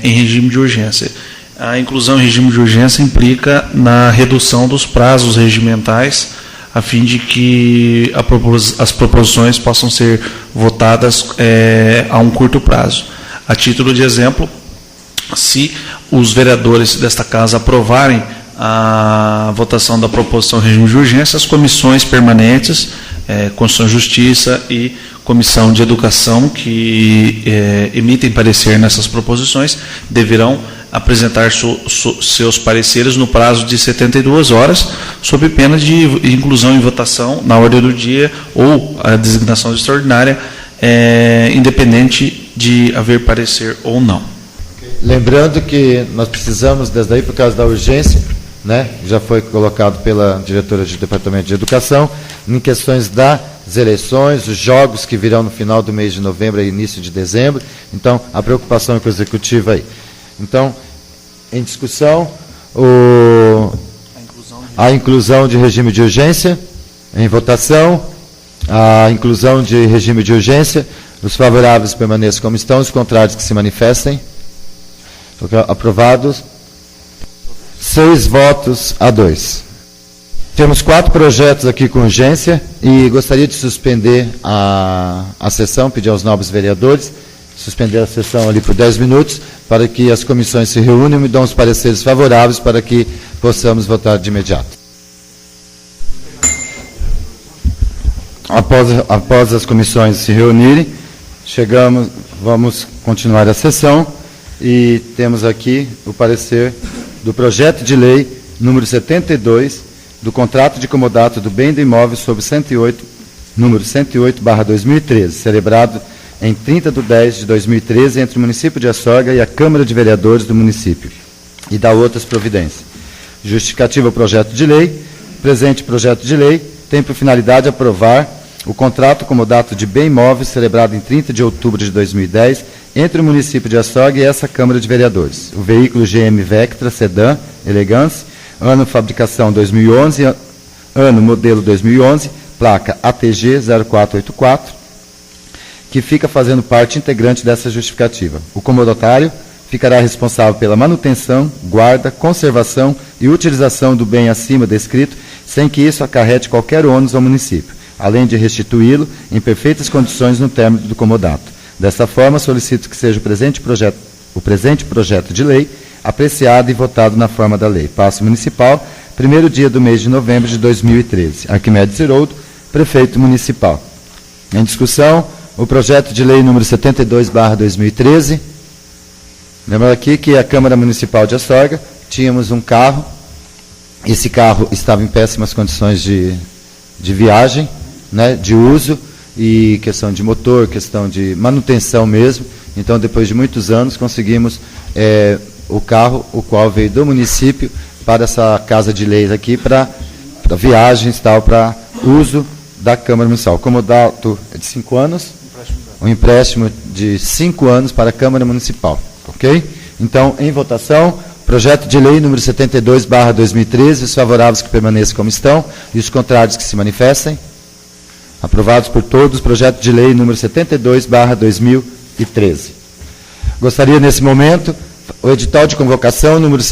em regime de urgência. A inclusão em regime de urgência implica na redução dos prazos regimentais, a fim de que as proposições possam ser votadas a um curto prazo. A título de exemplo, se os vereadores desta casa aprovarem a votação da proposição em regime de urgência, as comissões permanentes, Constituição e Justiça e Comissão de Educação, que emitem parecer nessas proposições, deverão apresentar seus pareceres no prazo de 72 horas, sob pena de inclusão em votação na ordem do dia ou a designação extraordinária, independente de haver parecer ou não. Lembrando que nós precisamos, desde aí, por causa da urgência, né, já foi colocado pela diretora do Departamento de Educação, em questões das eleições, os jogos que virão no final do mês de novembro e início de dezembro. Então, a preocupação com o executivo aí. Então, em discussão, a inclusão de regime de urgência, em votação, a inclusão de regime de urgência, os favoráveis permaneçam como estão, os contrários que se manifestem. Aprovados. 6 votos a 2. Temos 4 projetos aqui com urgência e gostaria de suspender a sessão, pedir aos nobres vereadores, suspender a sessão ali por 10 minutos, para que as comissões se reúnam e dão os pareceres favoráveis para que possamos votar de imediato. Após as comissões se reunirem, vamos continuar a sessão e temos aqui o parecer do projeto de lei número 72, do contrato de comodato do bem do imóvel sob número 108/2013, celebrado em 30/10/2013 entre o município de Astorga e a Câmara de Vereadores do município, e da outras providências. Justificativa ao projeto de lei. Presente projeto de lei tem por finalidade aprovar o contrato comodato de bem imóvel celebrado em 30 de outubro de 2010 entre o município de Astorga e essa Câmara de Vereadores. O veículo GM Vectra Sedan Elegance, ano fabricação 2011, ano modelo 2011, placa ATG 0484, que fica fazendo parte integrante dessa justificativa. O comodatário ficará responsável pela manutenção, guarda, conservação e utilização do bem acima descrito, sem que isso acarrete qualquer ônus ao município, além de restituí-lo em perfeitas condições no término do comodato. Desta forma, solicito que seja o presente projeto de lei apreciado e votado na forma da lei. Paço Municipal, 1º dia do mês de novembro de 2013. Arquimedes Iroldo, Prefeito Municipal. Em discussão, o projeto de lei número 72/2013. Lembrando aqui que a Câmara Municipal de Astorga, tínhamos um carro, esse carro estava em péssimas condições de viagem, né, de uso, e questão de motor, questão de manutenção mesmo. Então, depois de muitos anos, conseguimos o carro, o qual veio do município para essa casa de leis aqui, para viagens, tal, para uso da Câmara Municipal. O comodato é de 5 anos, um empréstimo de 5 anos para a Câmara Municipal. Ok? Então, em votação, projeto de lei número 72/2013, os favoráveis que permaneçam como estão e os contrários que se manifestem. Aprovados por todos, projeto de lei número 72/2013. Gostaria, nesse momento, o edital de convocação número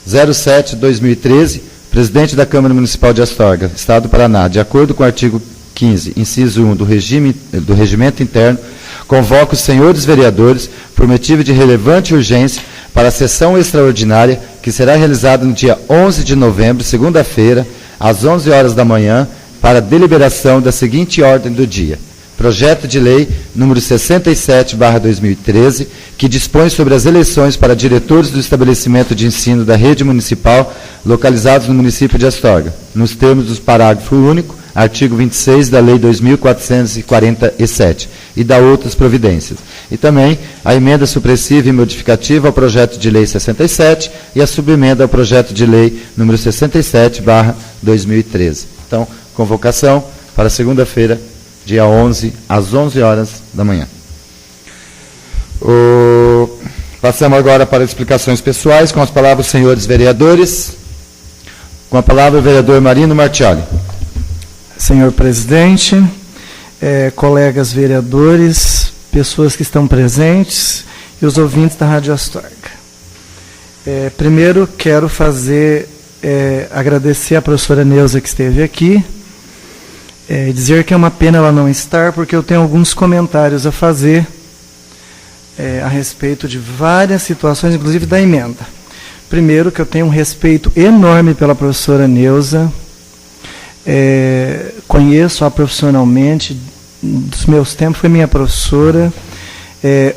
07/2013, presidente da Câmara Municipal de Astorga, Estado do Paraná, de acordo com o artigo 15, inciso 1 do Regimento Interno, convoca os senhores vereadores, por motivo de relevante urgência, para a sessão extraordinária, que será realizada no dia 11 de novembro, segunda-feira, às 11 horas da manhã, para deliberação da seguinte ordem do dia. Projeto de lei número 67/2013, que dispõe sobre as eleições para diretores do estabelecimento de ensino da rede municipal localizados no município de Astorga, nos termos do parágrafo único, artigo 26 da Lei 2.447, e da outras providências. E também a emenda supressiva e modificativa ao projeto de lei 67 e a subemenda ao projeto de lei número 67/2013. Então, convocação para segunda-feira, dia 11, às 11 horas da manhã. Passamos agora para explicações pessoais, com as palavras dos senhores vereadores. Com a palavra o vereador Marino Martioli. Senhor presidente, colegas vereadores, pessoas que estão presentes e os ouvintes da Rádio Astorga. Primeiro, quero agradecer à professora Neuza que esteve aqui, dizer que é uma pena ela não estar, porque eu tenho alguns comentários a fazer a respeito de várias situações, inclusive da emenda. Primeiro, que eu tenho um respeito enorme pela professora Neuza, conheço-a profissionalmente, dos meus tempos, foi minha professora,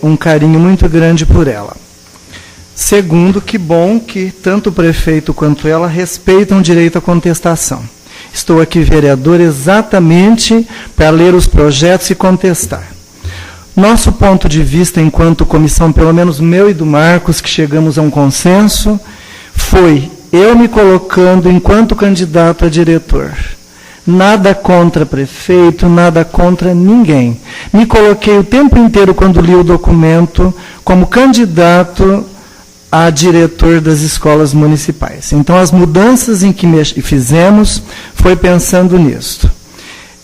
um carinho muito grande por ela. Segundo, que bom que tanto o prefeito quanto ela respeitam o direito à contestação. Estou aqui, vereador, exatamente para ler os projetos e contestar. Nosso ponto de vista, enquanto comissão, pelo menos meu e do Marcos, que chegamos a um consenso, foi eu me colocando enquanto candidato a diretor. Nada contra prefeito, nada contra ninguém. Me coloquei o tempo inteiro, quando li o documento, como candidato a diretor das escolas municipais. Então, as mudanças em que fizemos foi pensando nisto.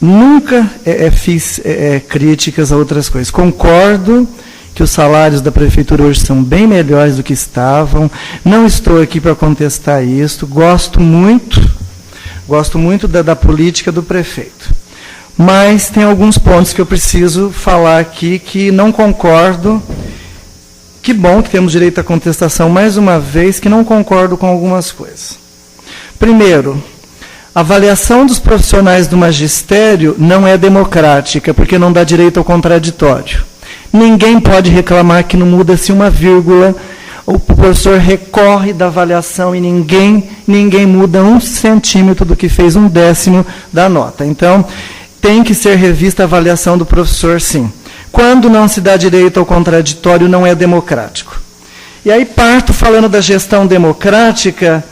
Nunca fiz críticas a outras coisas. Concordo que os salários da prefeitura hoje são bem melhores do que estavam. Não estou aqui para contestar isso. Gosto muito da política do prefeito. Mas tem alguns pontos que eu preciso falar aqui que não concordo. Que bom que temos direito à contestação mais uma vez, que não concordo com algumas coisas. Primeiro, a avaliação dos profissionais do magistério não é democrática, porque não dá direito ao contraditório. Ninguém pode reclamar que não muda-se uma vírgula, o professor recorre da avaliação e ninguém muda 1 centímetro do que fez 1/10 da nota. Então, tem que ser revista a avaliação do professor, sim. Quando não se dá direito ao contraditório, não é democrático. E aí parto falando da gestão democrática,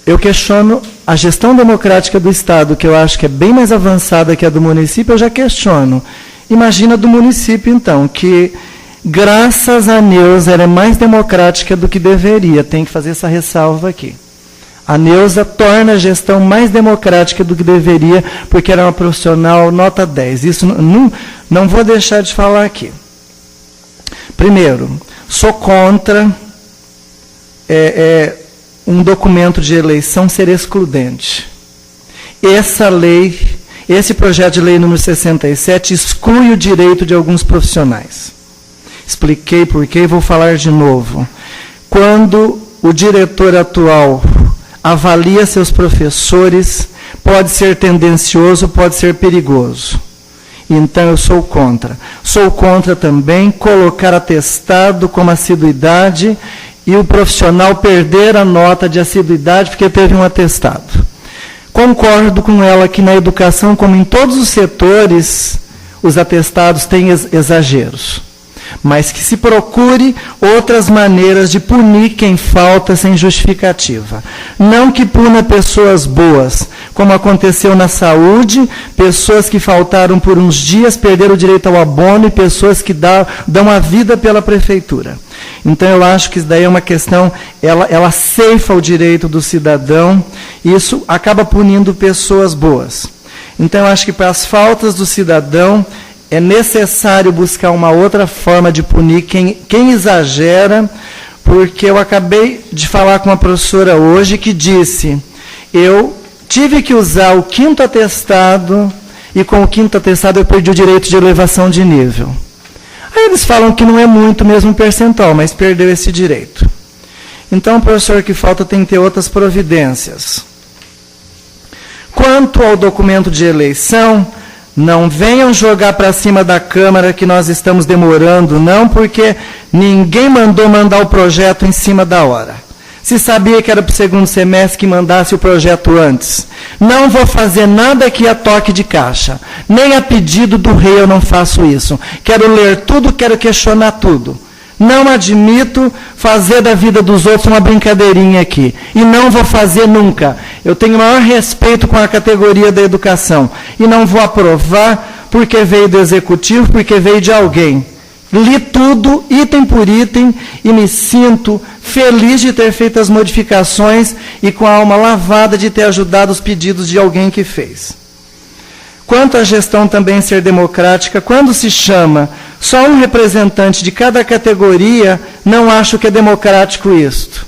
eu questiono a gestão democrática do Estado, que eu acho que é bem mais avançada que a do município, eu já questiono. Imagina do município, então, que, graças a Neuza, ela é mais democrática do que deveria. Tem que fazer essa ressalva aqui. A Neuza torna a gestão mais democrática do que deveria, porque era uma profissional nota 10. Isso não vou deixar de falar aqui. Primeiro, sou contra um documento de eleição ser excludente. Esse projeto de lei número 67 exclui o direito de alguns profissionais. Expliquei por quê e vou falar de novo. Quando o diretor atual avalia seus professores, pode ser tendencioso, pode ser perigoso. Então, eu sou contra. Sou contra também colocar atestado como assiduidade e o profissional perder a nota de assiduidade porque teve um atestado. Concordo com ela que na educação, como em todos os setores, os atestados têm exageros. Mas que se procure outras maneiras de punir quem falta sem justificativa. Não que puna pessoas boas, como aconteceu na saúde, pessoas que faltaram por uns dias, perderam o direito ao abono, e pessoas que dão a vida pela prefeitura. Então, eu acho que isso daí é uma questão, ela ceifa o direito do cidadão, e isso acaba punindo pessoas boas. Então, eu acho que para as faltas do cidadão, é necessário buscar uma outra forma de punir quem exagera, porque eu acabei de falar com uma professora hoje que disse, eu tive que usar o 5º atestado, e com o 5º atestado eu perdi o direito de elevação de nível. Aí eles falam que não é muito mesmo percentual, mas perdeu esse direito. Então, o professor que falta tem que ter outras providências. Quanto ao documento de eleição, não venham jogar para cima da Câmara que nós estamos demorando, não, porque ninguém mandar o projeto em cima da hora. se sabia que era para o segundo semestre que mandasse o projeto antes. Não vou fazer nada aqui a toque de caixa. Nem a pedido do rei eu não faço isso. Quero ler tudo, quero questionar tudo. Não admito fazer da vida dos outros uma brincadeirinha aqui. E não vou fazer nunca. Eu tenho o maior respeito com a categoria da educação. E não vou aprovar porque veio do executivo, porque veio de alguém. Li tudo, item por item, e me sinto feliz de ter feito as modificações e com a alma lavada de ter ajudado os pedidos de alguém que fez. Quanto à gestão também ser democrática, quando se chama só um representante de cada categoria, não acho que é democrático isto.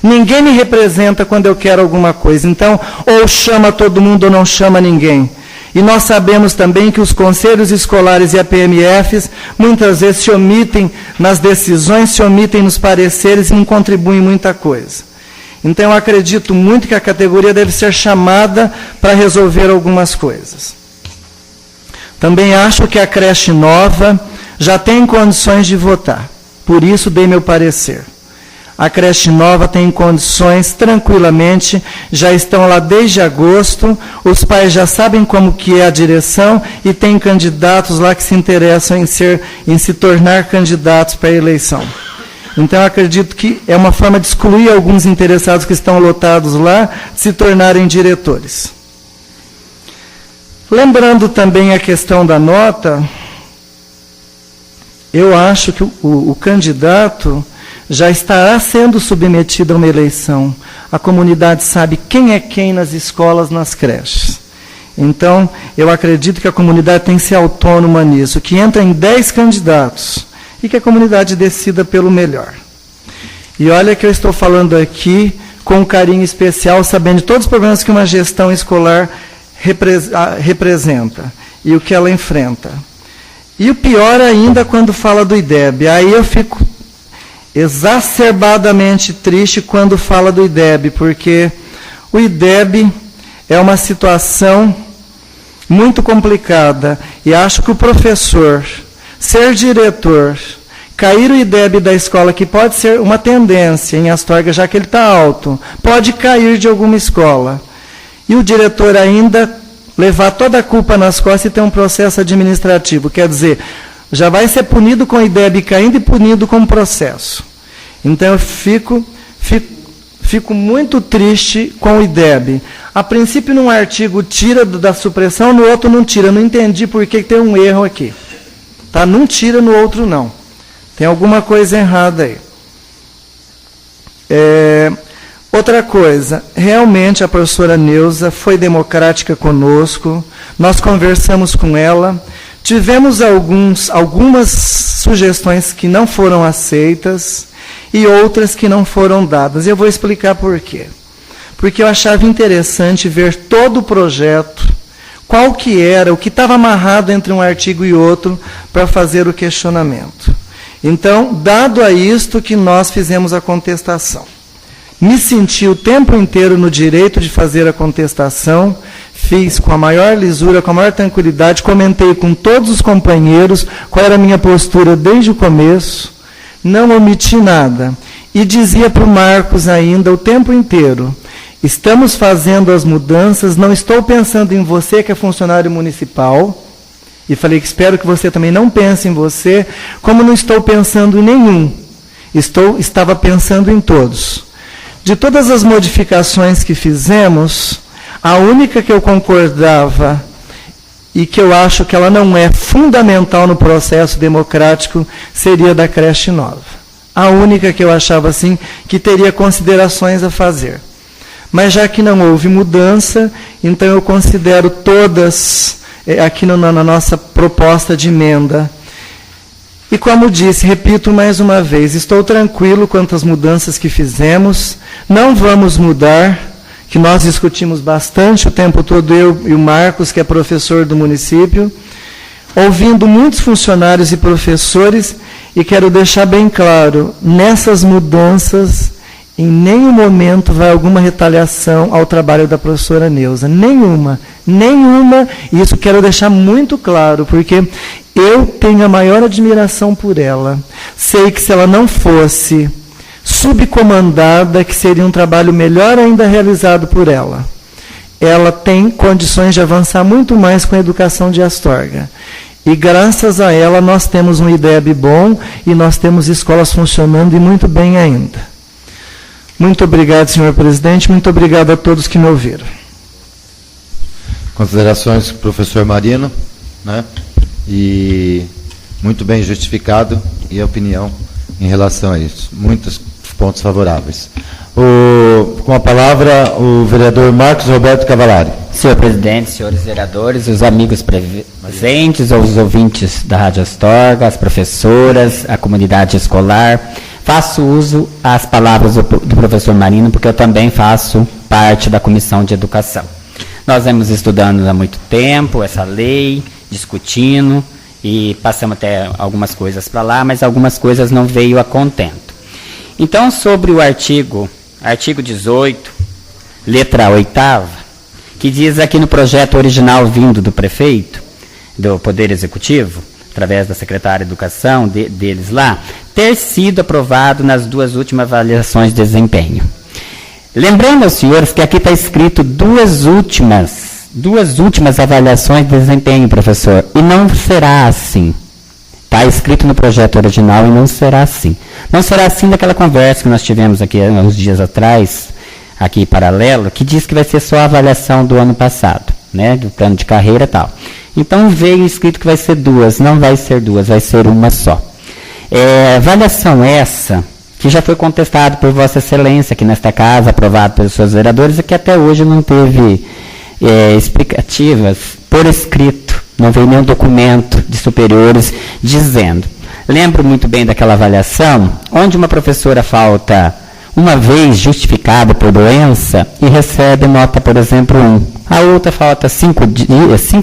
Ninguém me representa quando eu quero alguma coisa. Então, ou chama todo mundo ou não chama ninguém. E nós sabemos também que os conselhos escolares e a PMFs muitas vezes se omitem nas decisões, se omitem nos pareceres e não contribuem muita coisa. Então, eu acredito muito que a categoria deve ser chamada para resolver algumas coisas. Também acho que a creche nova já tem condições de votar. Por isso, dei meu parecer. A creche nova tem condições, tranquilamente, já estão lá desde agosto, os pais já sabem como que é a direção e tem candidatos lá que se interessam em se tornar candidatos para a eleição. Então, eu acredito que é uma forma de excluir alguns interessados que estão lotados lá, de se tornarem diretores. Lembrando também a questão da nota, eu acho que o candidato já estará sendo submetido a uma eleição. A comunidade sabe quem é quem nas escolas, nas creches. Então, eu acredito que a comunidade tem que ser autônoma nisso, que entra em 10 candidatos e que a comunidade decida pelo melhor. E olha que eu estou falando aqui com um carinho especial, sabendo de todos os problemas que uma gestão escolar representa e o que ela enfrenta. E o pior ainda quando fala do IDEB. Aí eu fico exacerbadamente triste quando fala do IDEB, porque o IDEB é uma situação muito complicada, e acho que o professor ser diretor, cair o IDEB da escola, que pode ser uma tendência em Astorga, já que ele está alto, pode cair de alguma escola, e o diretor ainda levar toda a culpa nas costas e ter um processo administrativo, quer dizer, já vai ser punido com o IDEB caindo e punido com o processo. Então, eu fico muito triste com o IDEB. A princípio, num artigo tira da supressão, no outro não tira. Não entendi por que tem um erro aqui. Tá? Não tira, no outro não. Tem alguma coisa errada aí. Outra coisa, realmente a professora Neuza foi democrática conosco, nós conversamos com ela, tivemos algumas sugestões que não foram aceitas e outras que não foram dadas. Eu vou explicar por quê. Porque eu achava interessante ver todo o projeto, qual que era, o que estava amarrado entre um artigo e outro, para fazer o questionamento. Então, dado a isto que nós fizemos a contestação. Me senti o tempo inteiro no direito de fazer a contestação, fiz com a maior lisura, com a maior tranquilidade, comentei com todos os companheiros qual era a minha postura desde o começo, não omiti nada. E dizia para o Marcos ainda o tempo inteiro, estamos fazendo as mudanças, não estou pensando em você que é funcionário municipal, e falei que espero que você também não pense em você, como não estou pensando em nenhum, estava pensando em todos. De todas as modificações que fizemos, a única que eu concordava e que eu acho que ela não é fundamental no processo democrático seria da creche nova. A única que eu achava assim que teria considerações a fazer. Mas já que não houve mudança, então eu considero todas aqui na nossa proposta de emenda. E como disse, repito mais uma vez, estou tranquilo quanto às mudanças que fizemos, não vamos mudar, que nós discutimos bastante o tempo todo, eu e o Marcos, que é professor do município, ouvindo muitos funcionários e professores, e quero deixar bem claro, nessas mudanças, em nenhum momento vai alguma retaliação ao trabalho da professora Neuza, nenhuma, e isso quero deixar muito claro, porque eu tenho a maior admiração por ela. Sei que se ela não fosse subcomandada, que seria um trabalho melhor ainda realizado por ela. Ela tem condições de avançar muito mais com a educação de Astorga. E graças a ela nós temos um IDEB bom e nós temos escolas funcionando e muito bem ainda. Muito obrigado, senhor presidente, muito obrigado a todos que me ouviram. Considerações, professor Marino, né? E muito bem justificado e a opinião em relação a isso. Muitos pontos favoráveis. Com a palavra, o vereador Marcos Roberto Cavallari. Senhor presidente, senhores vereadores, os amigos presentes, os ouvintes da Rádio Astorga, as professoras, a comunidade escolar, faço uso às palavras do professor Marino, porque eu também faço parte da Comissão de Educação. Nós vamos estudando há muito tempo essa lei, discutindo, e passamos até algumas coisas para lá, mas algumas coisas não veio a contento. Então, sobre o artigo 18, letra 8ª, que diz aqui no projeto original vindo do prefeito, do Poder Executivo, através da secretária de Educação, deles lá, ter sido aprovado nas 2 últimas avaliações de desempenho. Lembrando aos senhores que aqui está escrito duas últimas avaliações de desempenho, professor, e não será assim. Está escrito no projeto original e não será assim. Não será assim daquela conversa que nós tivemos aqui uns dias atrás, aqui em paralelo, que diz que vai ser só a avaliação do ano passado, né, do plano de carreira e tal. Então veio escrito que vai ser 2, não vai ser 2, vai ser uma só. Avaliação essa, que já foi contestado por Vossa Excelência aqui nesta casa, aprovado pelos seus vereadores, e que até hoje não teve explicativas por escrito, não veio nenhum documento de superiores dizendo. Lembro muito bem daquela avaliação, onde uma professora falta uma vez justificada por doença e recebe nota, por exemplo, 1. A outra falta 5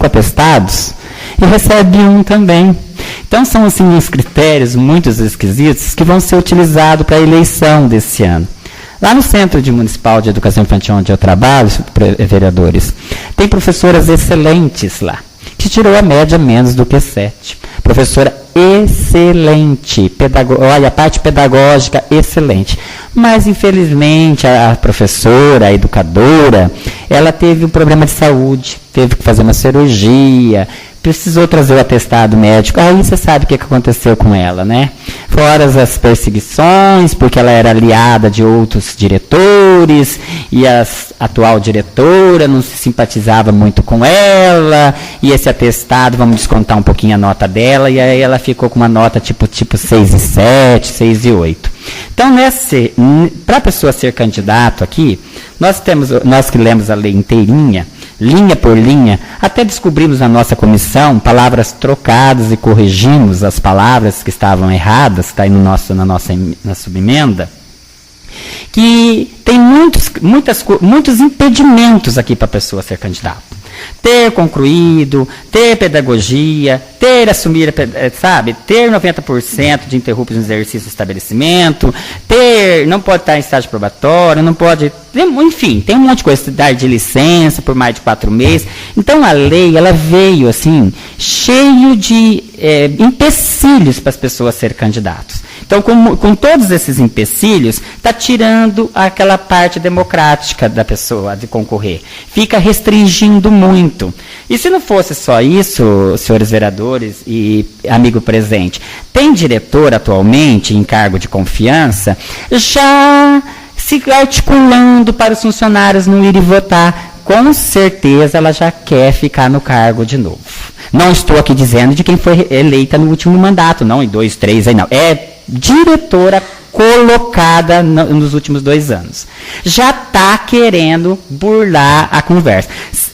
atestados e recebe 1 também. Então, são assim uns critérios muito esquisitos que vão ser utilizados para a eleição desse ano. Lá no Centro Municipal de Educação Infantil, onde eu trabalho, vereadores, tem professoras excelentes lá, que tirou a média menos do que 7. Professora excelente, olha, a parte pedagógica excelente. Mas, infelizmente, a professora, a educadora, ela teve um problema de saúde, teve que fazer uma cirurgia, precisou trazer o atestado médico. Aí você sabe o que aconteceu com ela, né? Fora as perseguições, porque ela era aliada de outros diretores, e a atual diretora não se simpatizava muito com ela, e esse atestado, vamos descontar um pouquinho a nota dela, e aí ela ficou com uma nota tipo 6,7, 6,8. Então, para a pessoa ser candidato aqui, nós que lemos a lei inteirinha, linha por linha, até descobrimos na nossa comissão palavras trocadas e corrigimos as palavras que estavam erradas, que está aí na nossa subemenda, que tem muitos impedimentos aqui para a pessoa ser candidata. Ter concluído, ter pedagogia, ter 90% de interruptos no exercício do estabelecimento, não pode estar em estágio probatório, não pode, enfim, tem um monte de coisa, dar de licença por mais de 4 meses. Então a lei, ela veio assim, cheio de empecilhos para as pessoas serem candidatos. Então, com todos esses empecilhos, está tirando aquela parte democrática da pessoa de concorrer. Fica restringindo muito. E se não fosse só isso, senhores vereadores e amigo presente, tem diretor atualmente em cargo de confiança já se articulando para os funcionários não irem votar. Com certeza ela já quer ficar no cargo de novo. Não estou aqui dizendo de quem foi eleita no último mandato, não, em 2, 3, aí não. É diretora colocada nos últimos 2 anos. Já está querendo burlar a conversa.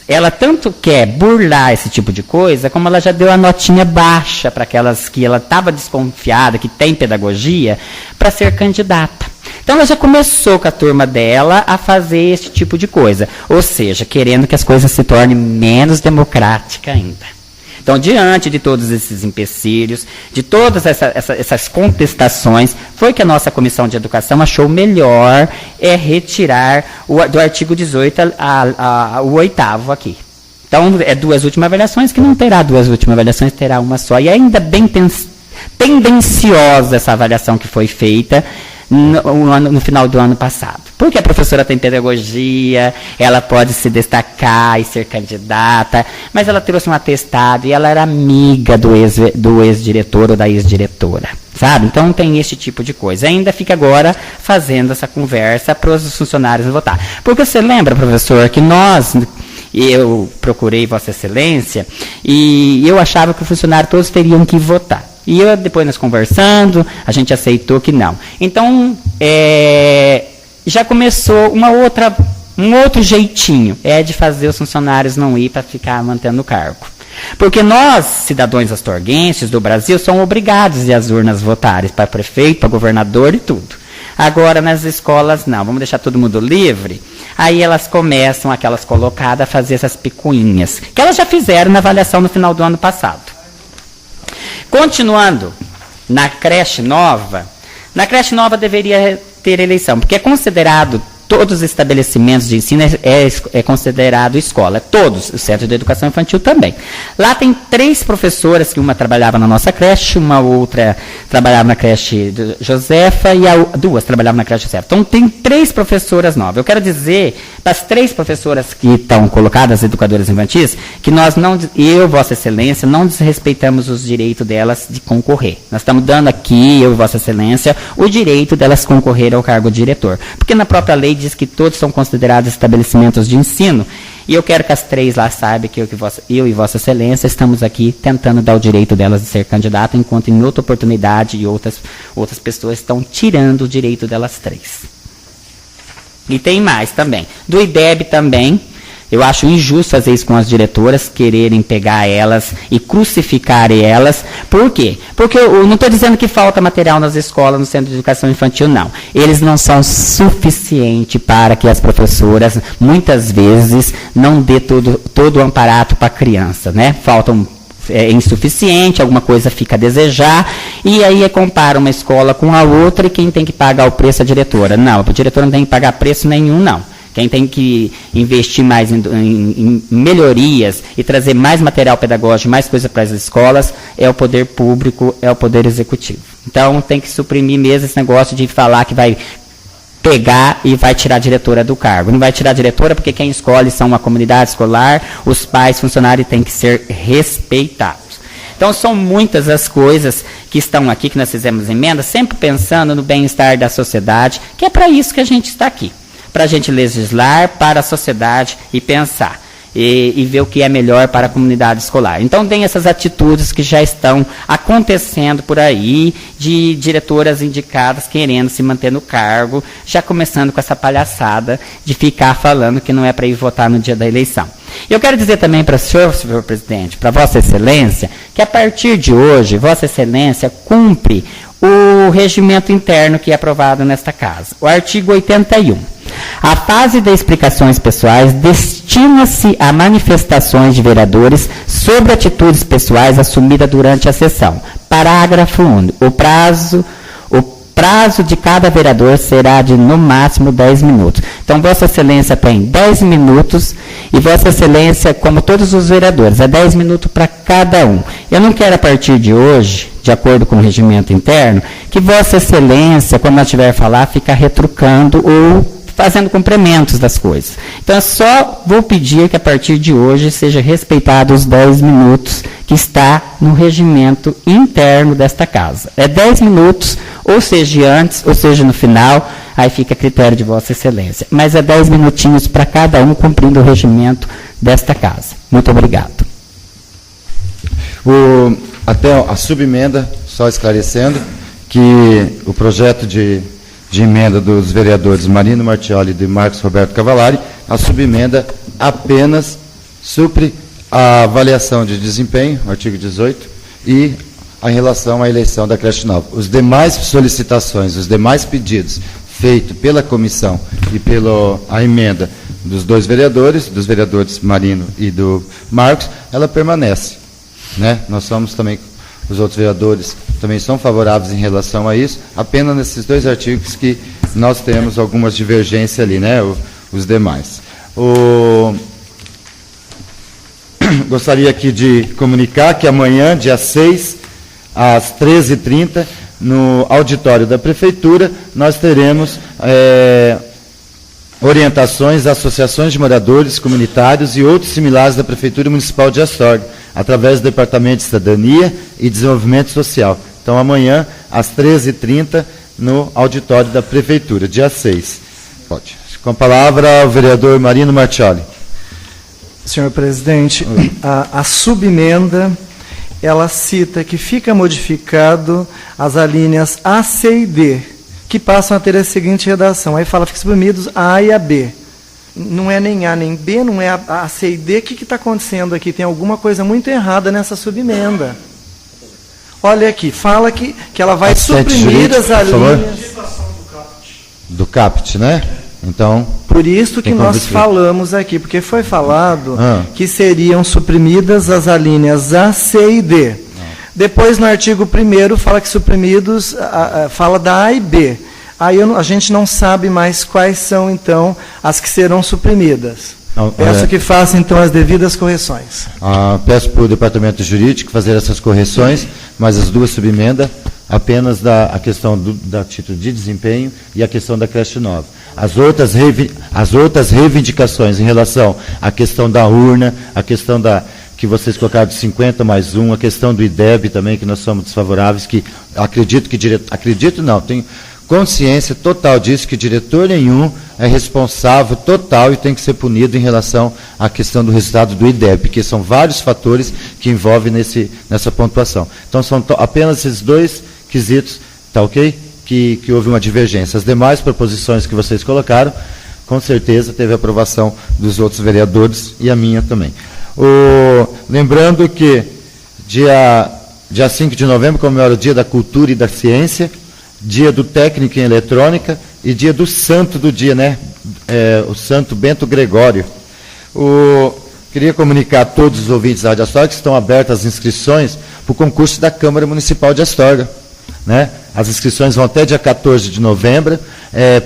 Ela tanto quer burlar esse tipo de coisa, como ela já deu a notinha baixa para aquelas que ela estava desconfiada, que tem pedagogia, para ser candidata. Então, ela já começou com a turma dela a fazer esse tipo de coisa. Ou seja, querendo que as coisas se tornem menos democráticas ainda. Então, diante de todos esses empecilhos, de todas essas contestações, foi que a nossa Comissão de Educação achou melhor retirar do artigo 18 o 8º aqui. Então, 2 últimas avaliações, que não terá 2 últimas avaliações, terá uma só. E ainda bem tendenciosa essa avaliação que foi feita no final do ano passado. Porque a professora tem pedagogia, ela pode se destacar e ser candidata, mas ela trouxe um atestado e ela era amiga do ex-diretor ou da ex-diretora, sabe? Então tem esse tipo de coisa. Ainda fica agora fazendo essa conversa para os funcionários votar. Porque você lembra, professor, que eu procurei Vossa Excelência e eu achava que os funcionários todos teriam que votar. E depois nós conversando, a gente aceitou que não. Então, já começou um outro jeitinho, de fazer os funcionários não ir para ficar mantendo o cargo. Porque nós, cidadãos astorguenses do Brasil, somos obrigados a ir às urnas votarem para prefeito, para governador e tudo. Agora, nas escolas, não. Vamos deixar todo mundo livre. Aí elas começam, aquelas colocadas, a fazer essas picuinhas, que elas já fizeram na avaliação no final do ano passado. Continuando, na creche nova deveria ter eleição, porque é considerado, todos os estabelecimentos de ensino é considerado escola, todos, o Centro de Educação Infantil também. Lá tem 3 professoras, que uma trabalhava na nossa creche, uma outra trabalhava na creche Josefa e 2 trabalhavam na creche Josefa. Então tem 3 professoras novas. Eu quero dizer para as 3 professoras que estão colocadas, educadoras infantis, que eu, Vossa Excelência, não desrespeitamos os direitos delas de concorrer. Nós estamos dando aqui, eu e Vossa Excelência, o direito delas concorrer ao cargo de diretor. Porque na própria lei diz que todos são considerados estabelecimentos de ensino, e eu quero que as 3 lá saibam que eu e Vossa Excelência estamos aqui tentando dar o direito delas de ser candidata, enquanto em outra oportunidade e outras pessoas estão tirando o direito delas 3. E tem mais também. Do IDEB também, eu acho injusto fazer isso com as diretoras, quererem pegar elas e crucificar elas. Por quê? Porque eu não estou dizendo que falta material nas escolas, no Centro de Educação Infantil, não. Eles não são suficientes para que as professoras, muitas vezes, não dê todo o amparato para a criança, né? Faltam insuficiente, alguma coisa fica a desejar, e aí compara uma escola com a outra e quem tem que pagar o preço é a diretora. Não, a diretora não tem que pagar preço nenhum, não. Quem tem que investir mais em melhorias e trazer mais material pedagógico, mais coisa para as escolas, é o poder público, é o poder executivo. Então, tem que suprimir mesmo esse negócio de falar que vai pegar e vai tirar a diretora do cargo. Não vai tirar a diretora porque quem escolhe são uma comunidade escolar, os pais, funcionários têm que ser respeitados. Então, são muitas as coisas que estão aqui, que nós fizemos emenda, sempre pensando no bem-estar da sociedade, que é para isso que a gente está aqui. Para a gente legislar para a sociedade e pensar, e ver o que é melhor para a comunidade escolar. Então, tem essas atitudes que já estão acontecendo por aí, de diretoras indicadas querendo se manter no cargo, já começando com essa palhaçada de ficar falando que não é para ir votar no dia da eleição. Eu quero dizer também para o senhor presidente, para Vossa Excelência, que a partir de hoje, Vossa Excelência cumpre o regimento interno que é aprovado nesta casa, o artigo 81. A fase de explicações pessoais destina-se a manifestações de vereadores sobre atitudes pessoais assumidas durante a sessão. Parágrafo único. O prazo de cada vereador será de, no máximo, 10 minutos. Então, Vossa Excelência tem 10 minutos e Vossa Excelência, como todos os vereadores, é 10 minutos para cada um. Eu não quero, a partir de hoje, de acordo com o regimento interno, que Vossa Excelência, quando nós tiver a falar, fica retrucando ou fazendo complementos das coisas. Então, eu só vou pedir que, a partir de hoje, seja respeitado os 10 minutos que está no regimento interno desta casa. É 10 minutos, ou seja antes, ou seja no final, aí fica a critério de Vossa Excelência. Mas é 10 minutinhos para cada um, cumprindo o regimento desta casa. Muito obrigado. Até a subemenda, só esclarecendo, que o projeto de emenda dos vereadores Marino Martioli e de Marcos Roberto Cavallari, a subemenda apenas supre a avaliação de desempenho, artigo 18, e em relação à eleição da creche nova. Os demais solicitações, os demais pedidos feitos pela comissão e pela emenda dos dos vereadores Marino e do Marcos, ela permanece, né? Nós somos também, os outros vereadores também são favoráveis em relação a isso, apenas nesses 2 artigos que nós temos algumas divergências ali, né? Os demais. Gostaria aqui de comunicar que amanhã, dia 6, às 13h30, no auditório da Prefeitura, nós teremos orientações a associações de moradores comunitários e outros similares da Prefeitura Municipal de Astorga, através do Departamento de Cidadania e Desenvolvimento Social. Então, amanhã, às 13h30, no auditório da Prefeitura, dia 6. Pode. Com a palavra, o vereador Marino Martioli. Senhor presidente, a subemenda, ela cita que fica modificado as alíneas A, C e D, que passam a ter a seguinte redação. Aí fala, fica suprimidos a A e a B. Não é nem A nem B, não é A, C e D. O que está acontecendo aqui? Tem alguma coisa muito errada nessa subemenda. Olha aqui, fala que ela vai suprimir as alíneas... Do CAPT, né? Então... Por isso que nós falamos aqui, porque foi falado que seriam suprimidas as alíneas A, C e D. Depois, no artigo 1º, fala que suprimidos, fala da A e B. Aí a gente não sabe mais quais são, então, as que serão suprimidas. Peço que faça, então, as devidas correções. Peço para o Departamento Jurídico fazer essas correções, mas as duas subemendas, apenas a questão da título de desempenho e a questão da creche nova. As outras reivindicações em relação à questão da urna, a questão que vocês colocaram de 50 mais 1, a questão do IDEB também, que nós somos desfavoráveis, que tenho consciência total disso, que diretor nenhum é responsável total e tem que ser punido em relação à questão do resultado do IDEB, porque são vários fatores que envolvem nessa pontuação. Então, são apenas esses dois quesitos, tá ok? Que houve uma divergência. As demais proposições que vocês colocaram, com certeza teve aprovação dos outros vereadores e a minha também. Lembrando que dia 5 de novembro comemora o Dia da Cultura e da Ciência, Dia do Técnico em Eletrônica e Dia do Santo do dia, né? O Santo Bento Gregório. Queria comunicar a todos os ouvintes da Rádio Astorga que estão abertas as inscrições para o concurso da Câmara Municipal de Astorga, né? As inscrições vão até dia 14 de novembro,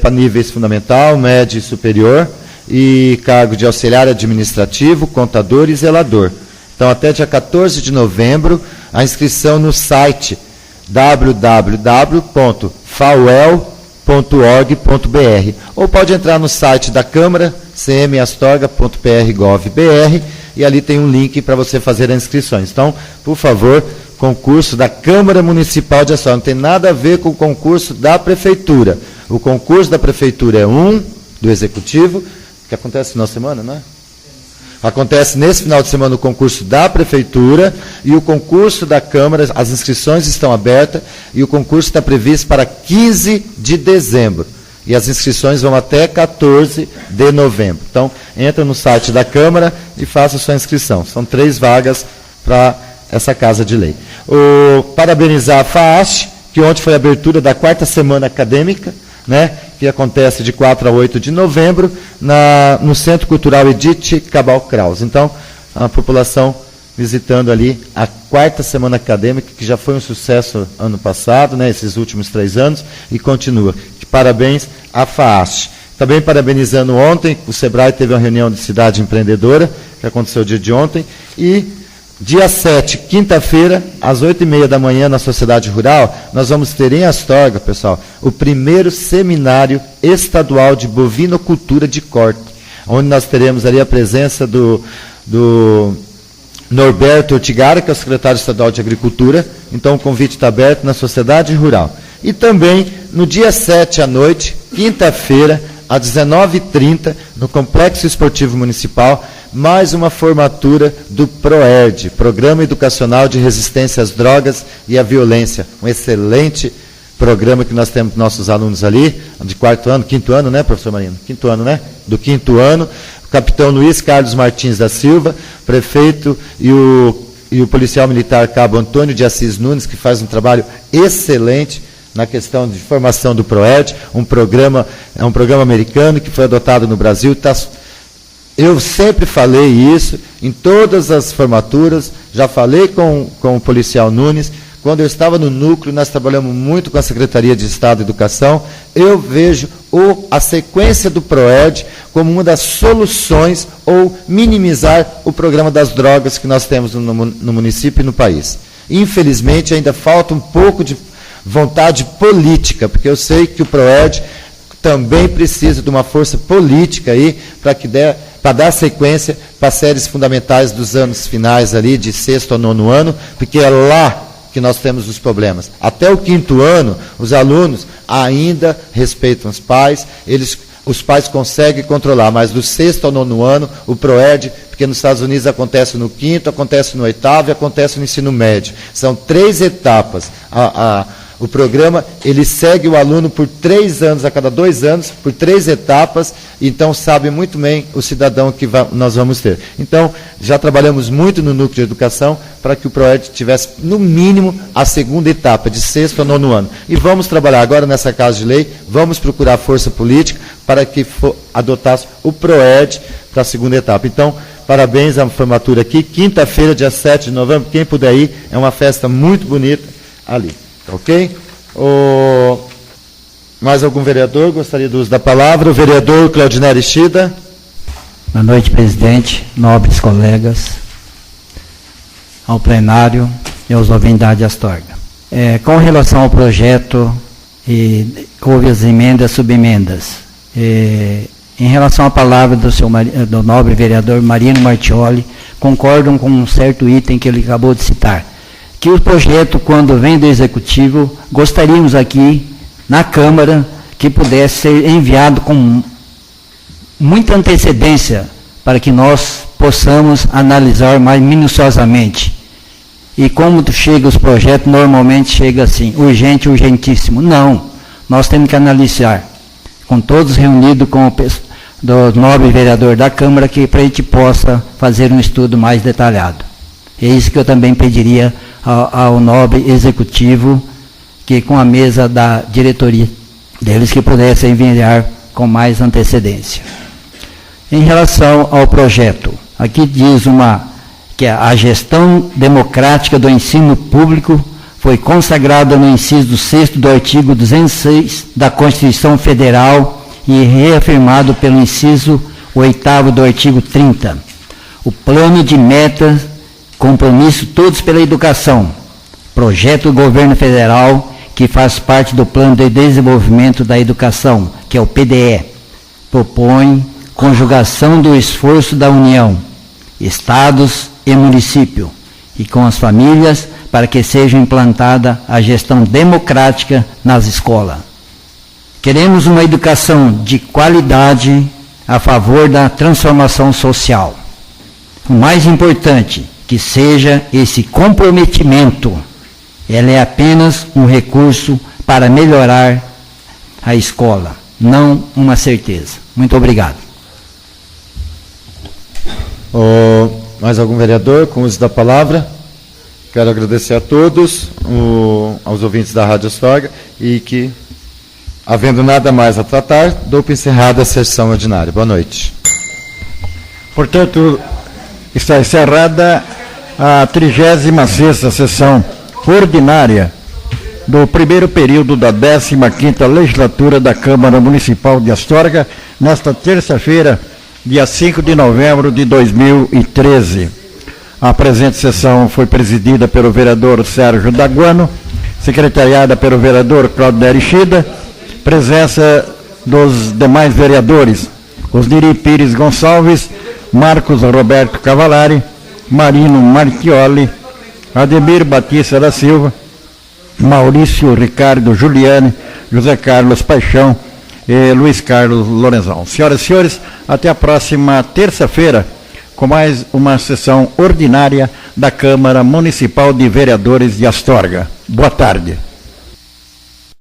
para níveis fundamental, médio e superior, e cargo de auxiliar administrativo, contador e zelador. Então, até dia 14 de novembro, a inscrição no site www.fauel.org.br, ou pode entrar no site da Câmara, cmastorga.pr.gov.br, e ali tem um link para você fazer as inscrições. Então, por favor, concurso da Câmara Municipal de Astorga, não tem nada a ver com o concurso da Prefeitura. O concurso da Prefeitura é do Executivo, que acontece no final de semana, não é? Acontece nesse final de semana o concurso da Prefeitura e o concurso da Câmara, as inscrições estão abertas e o concurso está previsto para 15 de dezembro. E as inscrições vão até 14 de novembro. Então, entra no site da Câmara e faça sua inscrição. São 3 vagas para essa Casa de Lei. Parabenizar a FAASH, que ontem foi a abertura da 4ª semana acadêmica, né, que acontece de 4 a 8 de novembro, no Centro Cultural Edith Cabal Kraus. Então, a população visitando ali a 4ª semana acadêmica, que já foi um sucesso ano passado, né, esses últimos 3 anos, e continua. Parabéns à FAASH. Também parabenizando ontem, o SEBRAE teve uma reunião de cidade empreendedora, que aconteceu o dia de ontem, e dia 7, quinta-feira, às 8h30 da manhã, na Sociedade Rural, nós vamos ter em Astorga, pessoal, o primeiro seminário estadual de bovinocultura de corte, onde nós teremos ali a presença do Norberto Ortigara, que é o secretário estadual de Agricultura. Então, o convite está aberto na Sociedade Rural. E também, no dia 7 à noite, quinta-feira, às 19h30, no Complexo Esportivo Municipal, mais uma formatura do PROERD, Programa Educacional de Resistência às Drogas e à Violência. Um excelente programa que nós temos com nossos alunos ali, de 4º ano, 5º ano, né, professor Marino? 5º ano, né? Do 5º ano, o capitão Luiz Carlos Martins da Silva, prefeito, e o policial militar Cabo Antônio de Assis Nunes, que faz um trabalho excelente na questão de formação do PROERD, é um programa americano que foi adotado no Brasil. Eu sempre falei isso, em todas as formaturas, já falei com o policial Nunes. Quando eu estava no núcleo, nós trabalhamos muito com a Secretaria de Estado de Educação. Eu vejo a sequência do PROERD como uma das soluções ou minimizar o problema das drogas que nós temos no município e no país. Infelizmente, ainda falta um pouco de vontade política, porque eu sei que o PROERD também precisa de uma força política aí para dar sequência para as séries fundamentais dos anos finais ali, de 6º ao 9º ano, porque é lá que nós temos os problemas. Até o 5º ano, os alunos ainda respeitam os pais, os pais conseguem controlar, mas do 6º ao 9º ano, o PROERD, porque nos Estados Unidos acontece no 5º, acontece no 8º e acontece no ensino médio. São 3 etapas. O programa, ele segue o aluno por 3 anos, a cada 2 anos, por 3 etapas, então sabe muito bem o cidadão que nós vamos ter. Então, já trabalhamos muito no núcleo de educação para que o PROERD tivesse, no mínimo, a 2ª etapa, de 6º ao 9º ano. E vamos trabalhar agora nessa casa de lei, vamos procurar força política para que adotasse o PROERD para a 2ª etapa. Então, parabéns à formatura aqui, quinta-feira, dia 7 de novembro, quem puder ir, é uma festa muito bonita ali. Ok? Mais algum vereador gostaria do uso da palavra? O vereador Claudinei Chida. Boa noite, presidente, nobres colegas, ao plenário e aos ouvintes da Rádio Astorga. Com relação ao projeto, houve as emendas, subemendas. Em relação à palavra do nobre vereador Marino Martioli, concordam com um certo item que ele acabou de citar, que o projeto, quando vem do Executivo, gostaríamos aqui, na Câmara, que pudesse ser enviado com muita antecedência, para que nós possamos analisar mais minuciosamente. E como chega os projetos, normalmente chega assim, urgente, urgentíssimo. Não, nós temos que analisar, com todos reunidos com o do nobre vereador da Câmara, que para a gente possa fazer um estudo mais detalhado. É isso que eu também pediria ao nobre executivo, que com a mesa da diretoria deles, que pudessem enviar com mais antecedência. Em relação ao projeto, aqui diz que a gestão democrática do ensino público foi consagrada no inciso 6º do artigo 206 da Constituição Federal e reafirmado pelo inciso 8º do artigo 30. O plano de metas, compromisso todos pela educação, projeto do governo federal, que faz parte do Plano de Desenvolvimento da Educação, que é o PDE, propõe conjugação do esforço da União, estados e município, e com as famílias, para que seja implantada a gestão democrática nas escolas. Queremos uma educação de qualidade a favor da transformação social. O mais importante, que seja esse comprometimento. Ela é apenas um recurso para melhorar a escola, não uma certeza. Muito obrigado. Mais algum vereador com uso da palavra? Quero agradecer a todos, aos ouvintes da Rádio Astorga, e que, havendo nada mais a tratar, dou por encerrada a sessão ordinária. Boa noite. Portanto, está encerrada a 36ª sessão ordinária do primeiro período da 15ª legislatura da Câmara Municipal de Astorga, nesta terça-feira, dia 5 de novembro de 2013. A presente sessão foi presidida pelo vereador Sérgio Daguano, secretariada pelo vereador Claudinei Chida, presença dos demais vereadores, Osniri Pires Gonçalves, Marcos Roberto Cavalari, Marino Marchioli, Ademir Batista da Silva, Maurício Ricardo Giuliani, José Carlos Paixão e Luiz Carlos Lorenzão. Senhoras e senhores, até a próxima terça-feira, com mais uma sessão ordinária da Câmara Municipal de Vereadores de Astorga. Boa tarde.